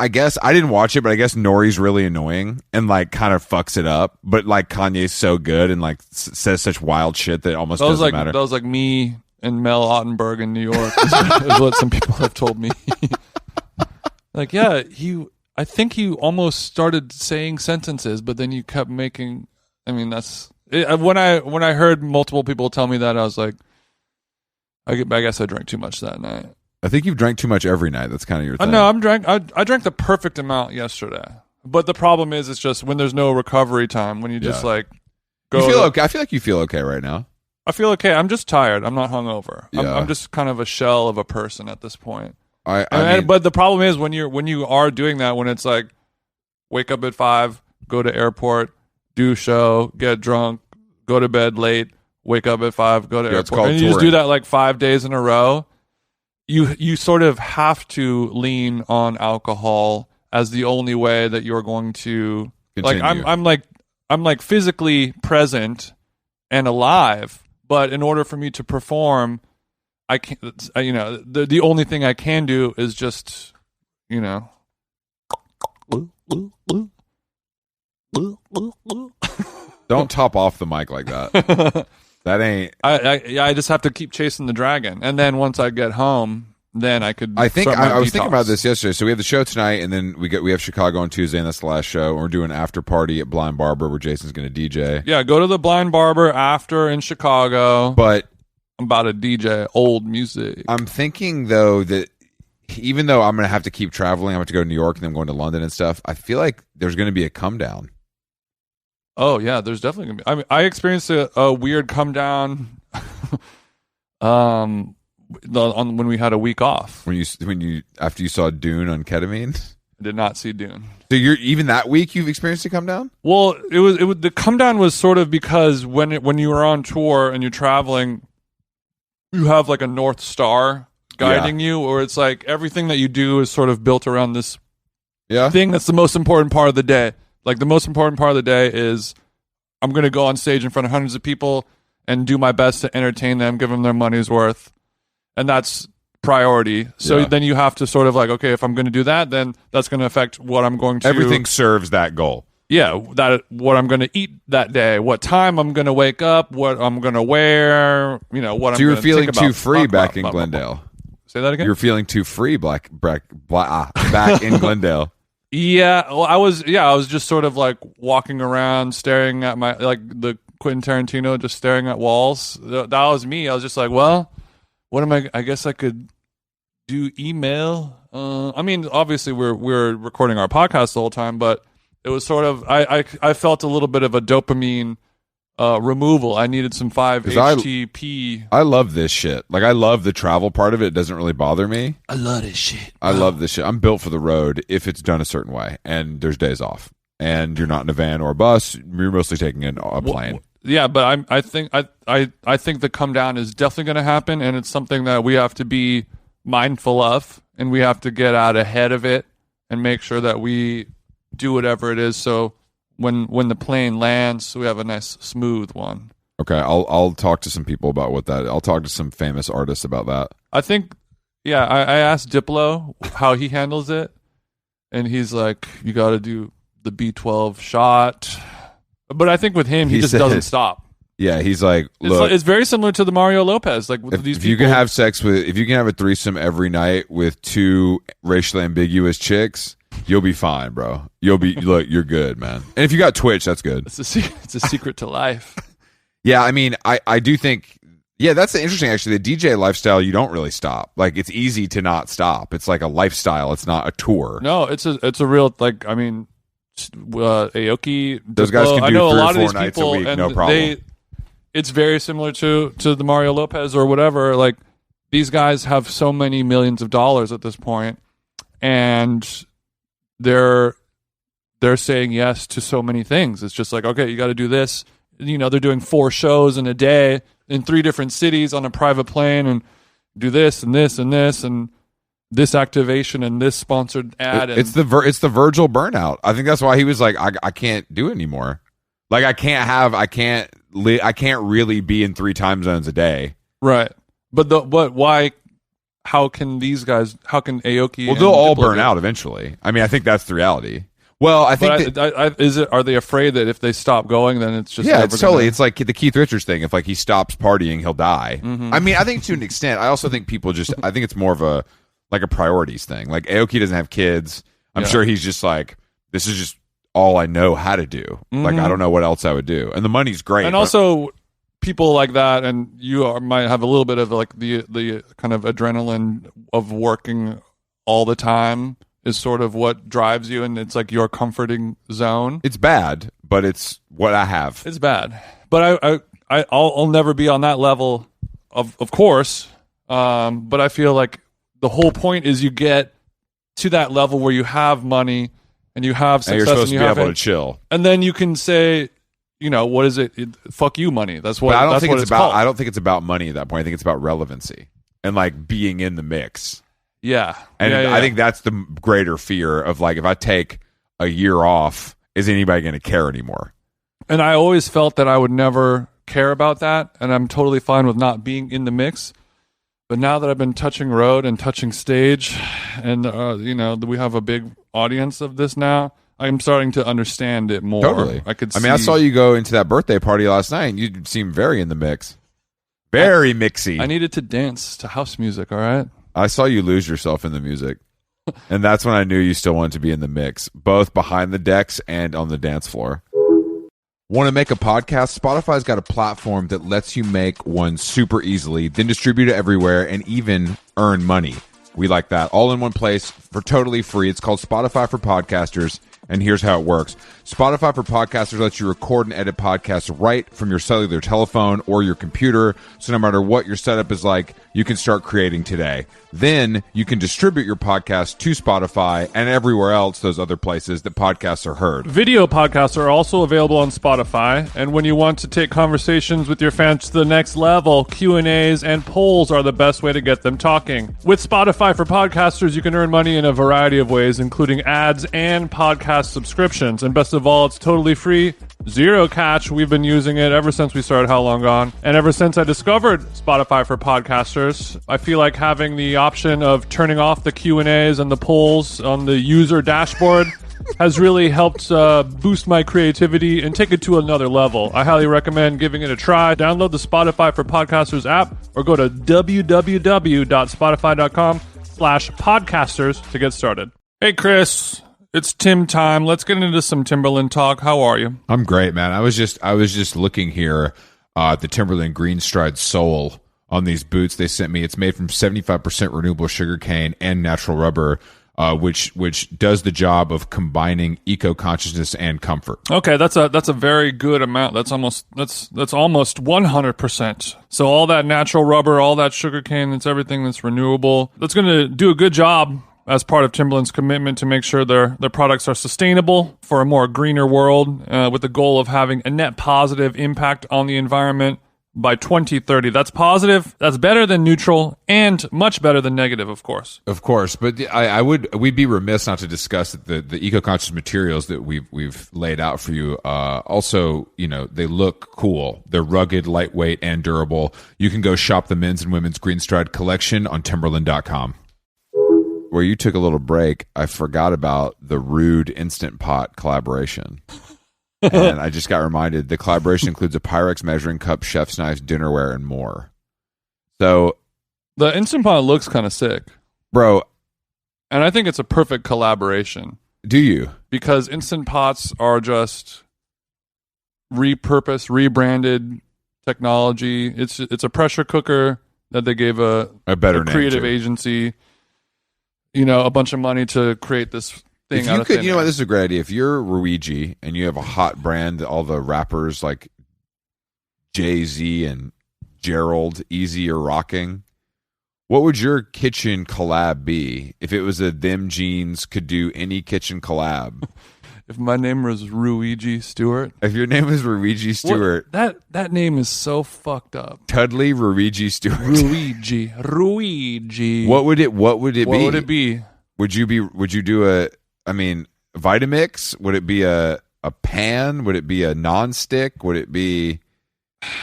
guess I didn't watch it, but I guess Nori's really annoying and like kind of fucks it up. But like Kanye's so good and like says such wild shit that it almost doesn't matter. That was like me and Mel Ottenberg in New York. Is what some people have told me. Like, yeah, I think he almost started saying sentences, but then you kept making. I mean, that's it, when I heard multiple people tell me that, I was like, I guess I drank too much that night. I think you've drank too much every night. That's kind of your thing. No, I drank the perfect amount yesterday. But the problem is, it's just when there's no recovery time, when you just like go. You feel okay. I feel like you feel okay right now. I feel okay. I'm just tired. I'm not hungover. Yeah. I'm just kind of a shell of a person at this point. But the problem is when you are doing that, when it's like wake up at 5, go to airport, do show, get drunk, go to bed late, wake up at 5, go to airport, and you just do that like 5 days in a row. You sort of have to lean on alcohol as the only way that you're going to continue. Like I'm like physically present and alive, but in order for me to perform, I can't. The only thing I can do is just Don't top off the mic like that. That ain't. I just have to keep chasing the dragon, and then once I get home, then I could. I think I was detox. thinking about this yesterday. So we have the show tonight, and then we have Chicago on Tuesday, and that's the last show. And we're doing an after party at Blind Barber where Jason's going to DJ. Yeah, go to the Blind Barber after in Chicago. But I'm about to DJ old music. I'm thinking though that even though I'm going to have to keep traveling, I'm going to go to New York and then I'm going to London and stuff. I feel like there's going to be a come down. Oh yeah, there's definitely gonna be. I mean, I experienced a weird come down, when we had a week off. When you after you saw Dune on ketamine. I did not see Dune. So even that week you've experienced a come down. Well, it was the come down was sort of because when you were on tour and you're traveling, you have like a North Star guiding you, or it's like everything that you do is sort of built around this thing that's the most important part of the day. Like the most important part of the day is I'm going to go on stage in front of hundreds of people and do my best to entertain them, give them their money's worth. And that's priority. So then you have to sort of like, okay, if I'm going to do that, then that's going to affect what I'm going to. Everything serves that goal. Yeah, what I'm going to eat that day, what time I'm going to wake up, what I'm going to wear, what I'm going to think about. So you were feeling too free back in Glendale. Say that again? You were feeling too free back in Glendale. Yeah, well, I was just sort of like walking around, staring at like the Quentin Tarantino, just staring at walls. That was me. I was just like, well, what am I guess I could do email. I mean, obviously we're recording our podcast the whole time, but it was sort of, I felt a little bit of a dopamine removal. I needed some 5-HTP. I love this shit. Like, I love the travel part of it. It doesn't really bother me. I love this shit. I love this shit. I'm built for the road if it's done a certain way, and there's days off, and you're not in a van or a bus. You're mostly taking a plane. Yeah, but I think the come down is definitely going to happen, and it's something that we have to be mindful of, and we have to get out ahead of it and make sure that we do whatever it is. So when the plane lands, we have a nice smooth one. Okay, I'll talk to some people about what that. I'll talk to some famous artists about that. I think, yeah, I asked Diplo how he handles it, and he's like, you got to do the B12 shot. But I think with him, he just doesn't stop. Yeah, he's like, look, it's very similar to the Mario Lopez. Like with these if people, you can have if you can have a threesome every night with two racially ambiguous chicks, you'll be fine, bro. Look, you're good, man. And if you got Twitch, that's good. It's a secret to life. Yeah, I mean, I do think, yeah, that's interesting, actually. The DJ lifestyle, you don't really stop. Like, it's easy to not stop. It's like a lifestyle. It's not a tour. No, it's a real, like, I mean, Aoki, those guys can do 3 or 4 nights a week, no problem. It's very similar to the Mario Lopez or whatever. Like, these guys have so many millions of dollars at this point, and they're saying yes to so many things. It's just like, okay, you got to do this. You know, they're doing 4 shows in a day in 3 different cities on a private plane, and do this and this and this and this activation and this sponsored ad. It's the Virgil burnout. I think that's why he was like, I can't do it anymore. Like I can't really be in 3 time zones a day. Right. But why? How can Aoki? Well, they'll all burn out eventually. I mean, I think that's the reality. Well, I think are they afraid that if they stop going, then it's just it's totally. It's like the Keith Richards thing. If like he stops partying, he'll die. Mm-hmm. I mean, I think to an extent. I also think people I think it's more of a priorities thing. Like Aoki doesn't have kids. I'm sure he's just like, this is just all I know how to do. Mm-hmm. Like I don't know what else I would do. And the money's great. And also people like that, and might have a little bit of like the kind of adrenaline of working all the time is sort of what drives you, and it's like your comforting zone. It's bad, but it's what I have. It's bad, but I'll never be on that level of course. But I feel like the whole point is you get to that level where you have money and you have success, and you're supposed and to be able to chill, and then you can say, you know, what is it? Fuck you, money. That's what. But I don't think it's about money at that point. I think it's about relevancy and like being in the mix. Yeah. And I think that's the greater fear of like, if I take a year off, is anybody going to care anymore? And I always felt that I would never care about that, and I'm totally fine with not being in the mix. But now that I've been touching road and touching stage, and you know, we have a big audience of this now, I'm starting to understand it more. Totally. I saw you go into that birthday party last night, and you seemed very in the mix. Very mixy. I needed to dance to house music, all right? I saw you lose yourself in the music, and that's when I knew you still wanted to be in the mix, both behind the decks and on the dance floor. Want to make a podcast? Spotify's got a platform that lets you make one super easily, then distribute it everywhere, and even earn money. We like that. All in one place for totally free. It's called Spotify for Podcasters, and here's how it works. Spotify for Podcasters lets you record and edit podcasts right from your cellular telephone or your computer, so no matter what your setup is like, you can start creating today. Then you can distribute your podcast to Spotify and everywhere else, those other places that podcasts are heard. Video podcasts are also available on Spotify, and when you want to take conversations with your fans to the next level, Q&As and polls are the best way to get them talking. With Spotify for Podcasters, you can earn money in a variety of ways, including ads and podcast subscriptions. And best of all, it's totally free, zero catch. We've been using it ever since we started How Long Gone. And ever since I discovered Spotify for Podcasters, I feel like having the option of turning off the Q&As and the polls on the user dashboard has really helped boost my creativity and take it to another level. I highly recommend giving it a try. Download the Spotify for Podcasters app or go to www.spotify.com/podcasters to get started. Hey, Chris. It's Tim time. Let's get into some Timberland talk. How are you? I'm great, man. I was just looking here at the Timberland Greenstride sole on these boots they sent me. It's made from 75% renewable sugarcane and natural rubber, which does the job of combining eco-consciousness and comfort. Okay, that's a very good amount. That's almost 100%. So all that natural rubber, all that sugarcane, it's everything that's renewable. That's going to do a good job as part of Timberland's commitment to make sure their products are sustainable for a more greener world, with the goal of having a net positive impact on the environment by 2030. That's positive, that's better than neutral, and much better than negative, of course. Of course, but we'd be remiss not to discuss the eco-conscious materials that we've laid out for you. Also, you know, they look cool. They're rugged, lightweight, and durable. You can go shop the men's and women's Greenstride collection on Timberland.com. Where you took a little break, I forgot about the Rude Instant Pot collaboration. And I just got reminded the collaboration includes a Pyrex measuring cup, chef's knives, dinnerware, and more. So the Instant Pot looks kind of sick, bro. And I think it's a perfect collaboration. Do you? Because Instant Pots are just repurposed, rebranded technology. It's a pressure cooker that they gave a better creative agency, you know, a bunch of money to create this thing. If you could, you know what, this is a great idea. If you're Ruigi and you have a hot brand, all the rappers like Jay-Z and Gerald, Easy are rocking, What would your kitchen collab be if it was a Them Jeans could do any kitchen collab? If my name was Ruigi Stewart. If your name was Ruigi Stewart. That name is so fucked up. Tudley Ruigi Stewart. Ruigi. What would it be? What would it be? Would you do Vitamix? Would it be a pan? Would it be a non-stick? Would it be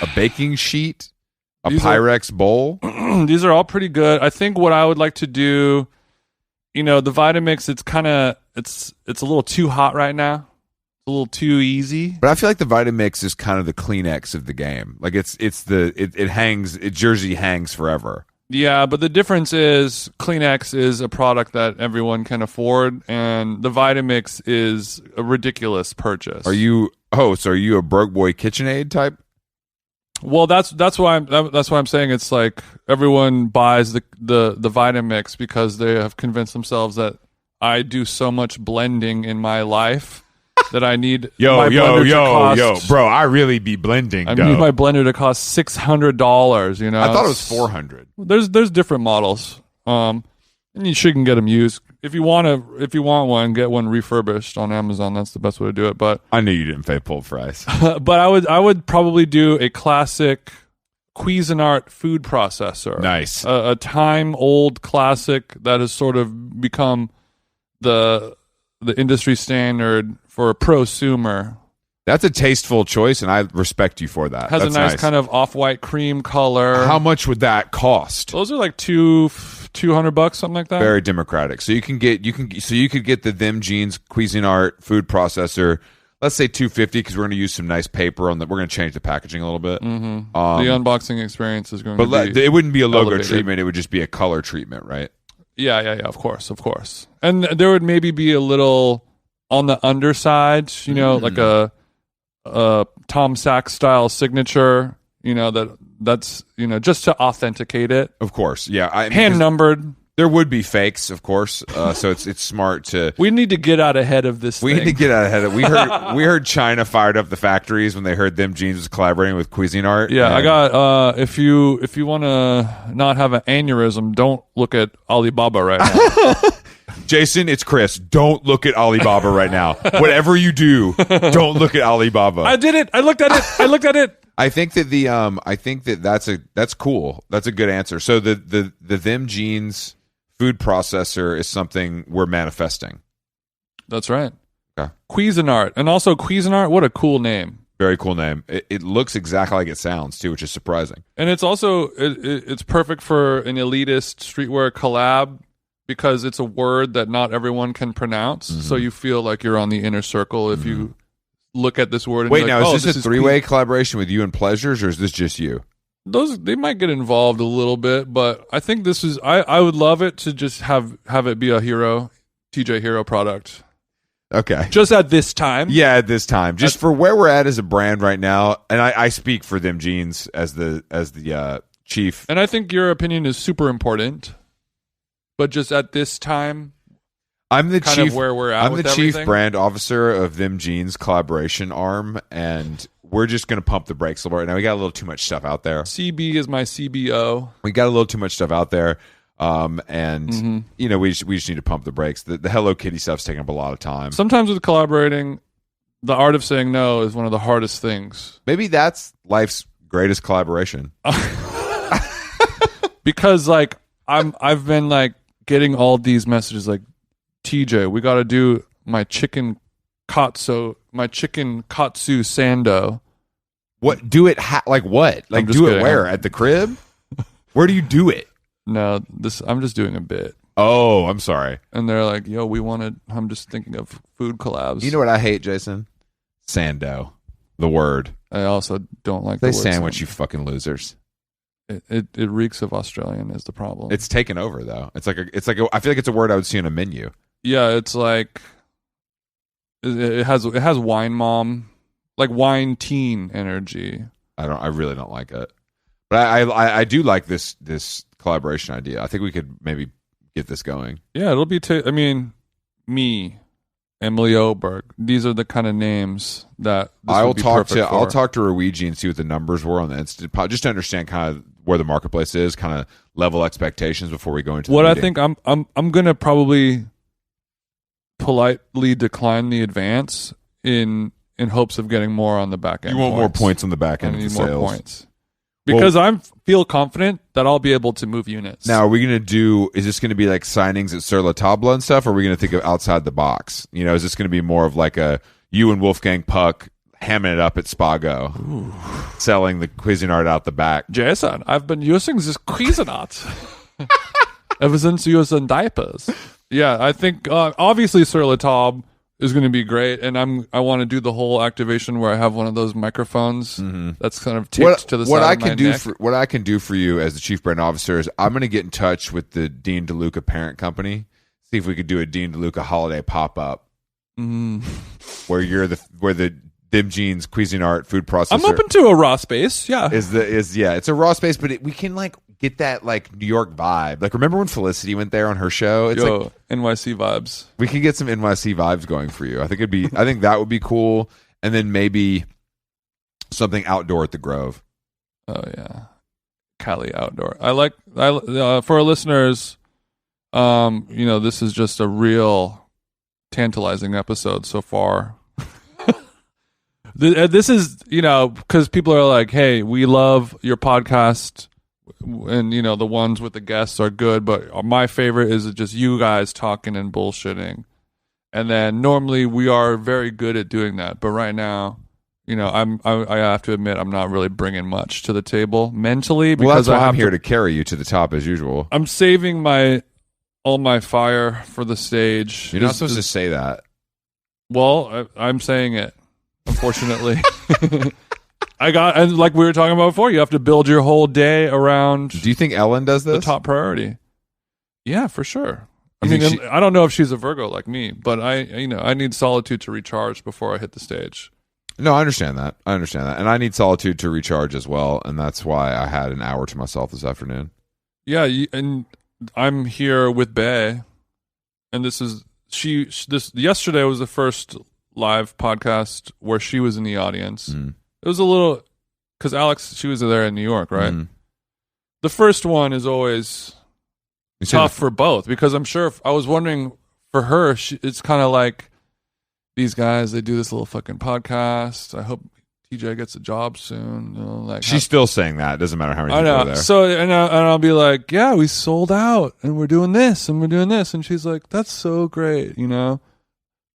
a baking sheet? A Pyrex bowl? These are all pretty good. I think what I would like to do, the Vitamix, it's a little too hot right now. It's a little too easy. But I feel like the Vitamix is kind of the Kleenex of the game. Like Jersey hangs forever. Yeah, but the difference is Kleenex is a product that everyone can afford, and the Vitamix is a ridiculous purchase. So are you a broke boy KitchenAid type? Well, that's why I'm saying it's like everyone buys the Vitamix because they have convinced themselves that I do so much blending in my life that I need yo, bro, I really be blending. I need my blender to cost $600. I thought it was $400. There's different models, and you can get them used. If you want one, get one refurbished on Amazon. That's the best way to do it. But I knew you didn't pay full price. But I would probably do a classic Cuisinart food processor. Nice, a time-old classic that has sort of become the industry standard for a prosumer. That's a tasteful choice, and I respect you for that. Has a nice kind of off-white cream color. How much would that cost? Those are like $200, something like that. Very democratic. So you could get the Them Jeans Cuisinart food processor. Let's say $250 because we're going to use some nice paper on that. We're going to change the packaging a little bit. Mm-hmm. The unboxing experience is going to be. It wouldn't be a logo elevated treatment. It would just be a color treatment, right? Yeah. Of course. And there would maybe be a little on the underside, like a Tom Sachs style signature, that's just to authenticate it. Of course, yeah. Hand numbered. There would be fakes, of course. So it's smart to. We need to get out ahead of this. We need to get out ahead of. We heard China fired up the factories when they heard Them Jeans was collaborating with Cuisinart. Yeah, I got. If you want to not have an aneurysm, don't look at Alibaba right now. Jason, it's Chris. Don't look at Alibaba right now. Whatever you do, don't look at Alibaba. I did it. I looked at it. I think that that's cool. That's a good answer. So the Them Jeans food processor is something we're manifesting. That's right. Okay. Cuisinart. And also Cuisinart, what a cool name. Very cool name. It looks exactly like it sounds too, which is surprising. And it's also it's perfect for an elitist streetwear collab, because it's a word that not everyone can pronounce. Mm-hmm. So you feel like you're on the inner circle if you look at this word. And wait, now like, is this a three-way collaboration with you and Pleasures, or is this just you? They might get involved a little bit, but I think this is. I would love it to just have it be a TJ Hero product. Okay, just at this time. Yeah, at this time, just for where we're at as a brand right now, and I speak for Them Jeans as the chief. And I think your opinion is super important. But just at this time, I'm the kind chief. Of where we're at. I'm with the everything. chief brand officer of Them Jeans collaboration arm, and we're just going to pump the brakes a little right now. We got a little too much stuff out there. CB is my CBO. We got a little too much stuff out there, and we just need to pump the brakes. The Hello Kitty stuff's taking up a lot of time. Sometimes with collaborating, the art of saying no is one of the hardest things. Maybe that's life's greatest collaboration. Because I've been getting all these messages like, TJ, we got to do my chicken katsu sando. What? Do it like what? Like do kidding. It where? At the crib? Where do you do it? No, I'm just doing a bit. Oh, I'm sorry. And they're like, yo, I'm just thinking of food collabs. You know what I hate, Jason? Sando. The word. I also don't like the word sandwich, sando. You fucking losers. It reeks of Australian is the problem. It's taken over though. I feel like it's a word I would see on a menu. Yeah, it's like it has wine mom, like wine teen energy. I really don't like it. But I do like this collaboration idea. I think we could maybe get this going. Yeah, it'll be me, Emily Oberg. These are the kind of names that I'll talk to Ruigi and see what the numbers were on the Instant Pot, just to understand kind of where the marketplace is, kind of level expectations before we go into what the I meeting. think I'm gonna probably politely decline the advance in hopes of getting more on the back end. You want more points on the back end I of need the more sales. points because I feel confident that I'll be able to move units. Now, are we going to do, is this going to be like signings at Sur La Table and stuff, or are we going to think of outside the box? You know, is this going to be more of like a you and Wolfgang Puck hamming it up at Spago, selling the Cuisinart out the back? Jason, I've been using this Cuisinart ever since you was in diapers. Yeah, I think obviously Sur La Table is going to be great, and I want to do the whole activation where I have one of those microphones that's kind of taped to the side of my neck. What I can do for you as the chief brand officer is I'm going to get in touch with the Dean DeLuca parent company, see if we could do a Dean DeLuca holiday pop up, where the Dim Jeans Cuisinart food processor. I'm open to a raw space. Yeah, it's a raw space, but we can like get that like New York vibe. Like, remember when Felicity went there on her show? It's like NYC vibes. We could get some NYC vibes going for you. I think that would be cool. And then maybe something outdoor at the Grove. Oh yeah, Cali outdoor. For our listeners, this is just a real tantalizing episode so far. This is, because people are like, hey, we love your podcast. And the ones with the guests are good, but my favorite is just you guys talking and bullshitting. And then normally we are very good at doing that, but right now, I have to admit I'm not really bringing much to the table mentally because that's why I'm here to carry you to the top as usual. I'm saving all my fire for the stage. You're not supposed to say that. Well, I'm saying it, unfortunately. And like we were talking about before, you have to build your whole day around. Do you think Ellen does this? The top priority. Yeah, for sure. I don't know if she's a Virgo like me, but I need solitude to recharge before I hit the stage. No, I understand that. And I need solitude to recharge as well, and that's why I had an hour to myself this afternoon. Yeah, and I'm here with Bae, and yesterday was the first live podcast where she was in the audience. It was a little, because Alex, she was there in New York, right? The first one is always tough for both, because I'm sure I was wondering for her, it's kind of like these guys, they do this little fucking podcast. I hope TJ gets a job soon. She's still saying that. It doesn't matter how many people are there. So, and I'll be like, yeah, we sold out and we're doing this and we're doing this. And she's like, that's so great,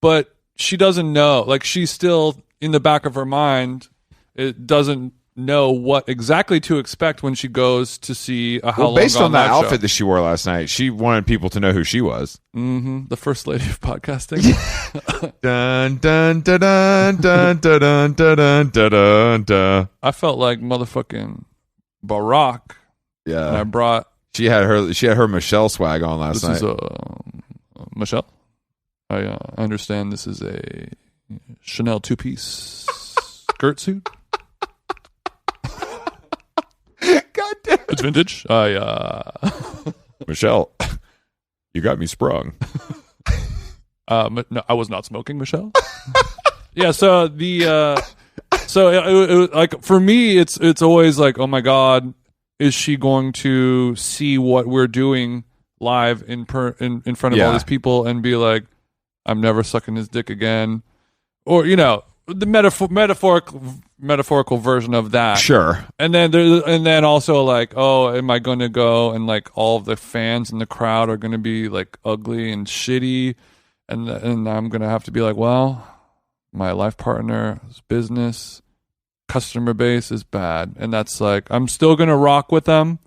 But she doesn't know. Like, she's still in the back of her mind. It doesn't know what exactly to expect when she goes to see a How Long based Gone on that live outfit show. that she wore last night, she wanted people to know who she was. The first lady of podcasting. Dun, dun, dun, dun, dun, dun, dun, dun, dun, dun. I felt like motherfucking Barack. Yeah, and I brought. She had her Michelle swag on last night. This is Michelle. I understand this is a Chanel 2-piece skirt suit. God damn it. It's vintage. Michelle, you got me sprung. No, I was not smoking, Michelle. Yeah. So it, like for me, it's always like, oh my God, is she going to see what we're doing live in front of all these people and be like, I'm never sucking his dick again, or the metaphorical version of that. Sure. And then also like, oh, am I going to go and like all of the fans in the crowd are going to be like ugly and shitty, and I'm going to have to be like, well, my life partner's business, customer base is bad, and that's like, I'm still going to rock with them.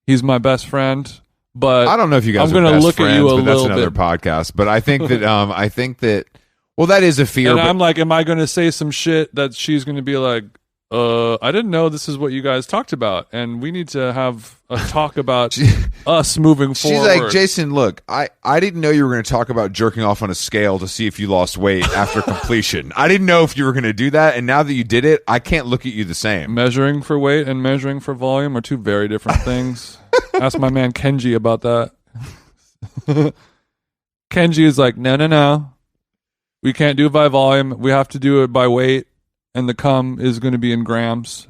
He's my best friend, but I don't know if you guys I'm are gonna best look friends, at you a but that's little another bit. podcast. But I think that well, that is a fear. And but I'm like, am I going to say some shit that she's going to be like, I didn't know this is what you guys talked about, and we need to have a talk about us moving she's forward. like, Jason, look, I didn't know you were going to talk about jerking off on a scale to see if you lost weight after completion. I didn't know if you were going to do that, and now that you did it, I can't look at you the same. Measuring for weight and measuring for volume are two very different things. Ask my man Kenji about that. Kenji is like, no. We can't do it by volume. We have to do it by weight, and the cum is going to be in grams.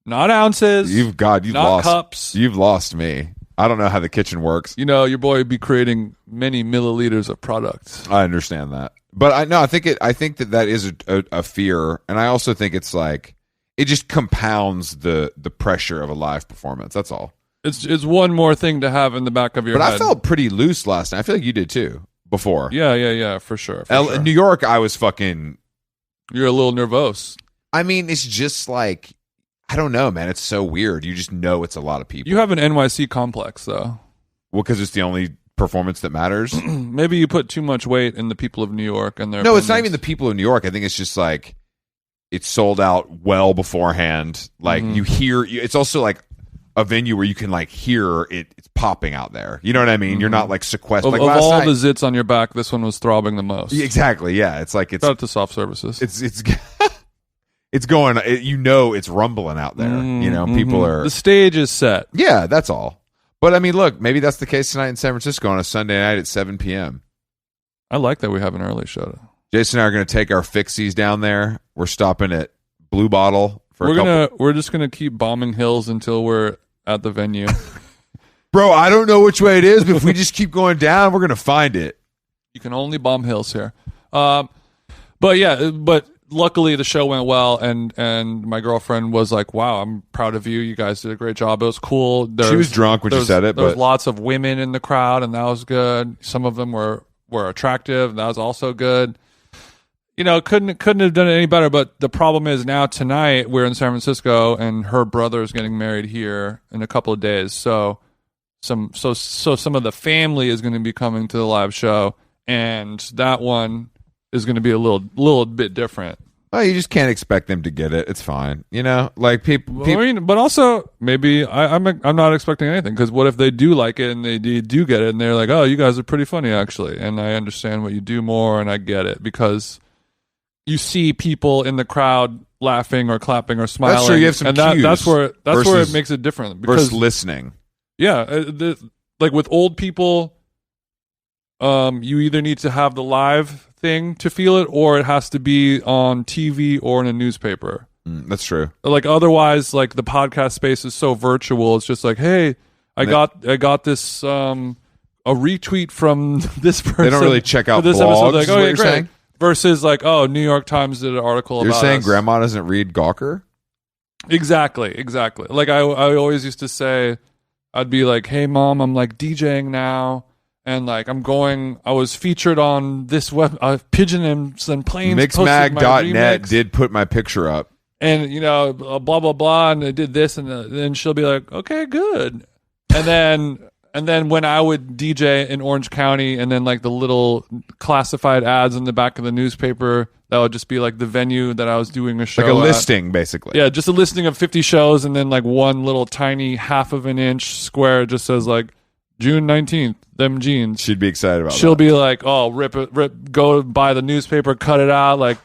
not ounces. You've not lost cups. You've lost me. I don't know how the kitchen works. Your boy would be creating many milliliters of products. I understand that, but I think that is a fear, and I also think it's like it just compounds the pressure of a live performance. That's all. It's one more thing to have in the back of your head. But I felt pretty loose last night. I feel like you did too before. Yeah, for sure. In New York, I was fucking. You're a little nervous. I mean, it's just like, I don't know, man. It's so weird. You just know it's a lot of people. You have an NYC complex, though. Well, because it's the only performance that matters. Maybe you put too much weight in the people of New York and their. No, it's not even the people of New York. I think it's just like it's sold out well beforehand. Like you hear, it's also like a venue where you can like hear it's popping out there. You know what I mean? You're not like sequestered. Of all the zits on your back, this one was throbbing the most. Exactly. Yeah. It's like it's shout out to soft services. It's going. It's rumbling out there. People are. The stage is set. Yeah, that's all. But I mean, look, maybe that's the case tonight in San Francisco on a Sunday night at 7 p.m. I like that we have an early show. Jason and I are going to take our fixies down there. We're stopping at Blue Bottle for We're just gonna keep bombing hills until we're at the venue. Bro, I don't know which way it is, but if we just keep going down, we're gonna find it. You can only bomb hills here. But luckily the show went well, and my girlfriend was like, "Wow, I'm proud of you. You guys did a great job. It was cool." She was drunk when she said it. There was lots of women in the crowd, and that was good. Some of them were attractive, and that was also good. Couldn't have done it any better. But the problem is now tonight we're in San Francisco, and her brother is getting married here in a couple of days. So some of the family is going to be coming to the live show, and that one is going to be a little bit different. Well, you just can't expect them to get it. It's fine, like people. I mean, but also maybe I'm not expecting anything, because what if they do like it and they do get it and they're like, "Oh, you guys are pretty funny actually," and I understand what you do more, and I get it because you see people in the crowd laughing or clapping or smiling. That's true. You have some cues. That's where it makes it different. Because, versus listening. Yeah, like with old people, you either need to have the live thing to feel it, or it has to be on TV or in a newspaper. That's true. Like otherwise, like the podcast space is so virtual. It's just like, hey, I got this a retweet from this person. They don't really check out this blogs. Episode. Like, oh, yeah, great. Saying? Versus like, oh, New York Times did an article You're about saying us. grandma doesn't read Gawker? Exactly. Like I always used to say, I'd be like, hey mom, I'm like DJing now, and like I was featured on this web Pigeon and Planes. Mixmag.net did put my picture up. And blah blah blah, and I did this, and then she'll be like, okay, good. And then when I would DJ in Orange County, and then like the little classified ads in the back of the newspaper, that would just be like the venue that I was doing a show. Like a listing, basically. Yeah, just a listing of 50 shows, and then like one little tiny half of an inch square just says like June 19th, them jeans. She'd be excited about She'll be like, oh, rip, go buy the newspaper, cut it out, like,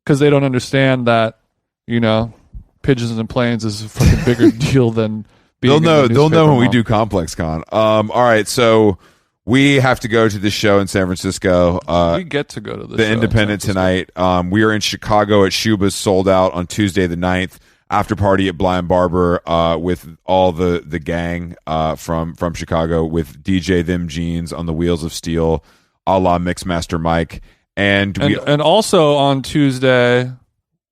because they don't understand that, Pigeons and Planes is a fucking bigger deal than... They'll know when we do Complex Con. All right, so we have to go to this show in San Francisco. We get to go to the Independent tonight. We are in Chicago at Shuba's, sold out on Tuesday the 9th. After party at Blind Barber with all the gang from Chicago, with DJ Them Jeans on the Wheels of Steel, a la Mixmaster Mike, and also on Tuesday.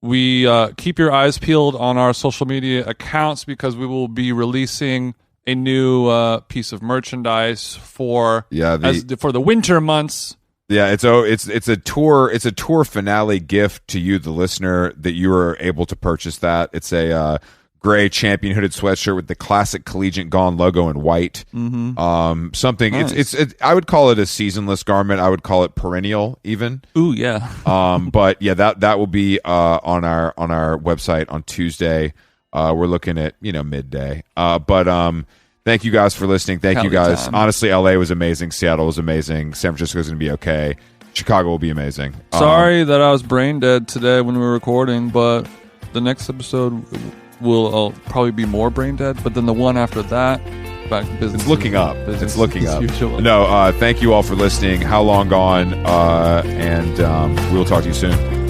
We keep your eyes peeled on our social media accounts, because we will be releasing a new piece of merchandise for the winter months. Yeah, it's a tour finale gift to you, the listener, that you are able to purchase that. It's a gray champion hooded sweatshirt with the classic Collegiate Gone logo in white. Mm-hmm. Something. Nice. It's I would call it a seasonless garment. I would call it perennial even. Ooh, yeah. But yeah, that will be on our website on Tuesday. We're looking at midday. But thank you guys for listening. Thank you guys. Time. Honestly, LA was amazing. Seattle was amazing. San Francisco is going to be okay. Chicago will be amazing. Sorry that I was brain dead today when we were recording, but the next episode will probably be more brain dead. But then the one after that, back to business. It's looking up. Business it's looking up. Usual. No, thank you all for listening. How long gone? And we'll talk to you soon.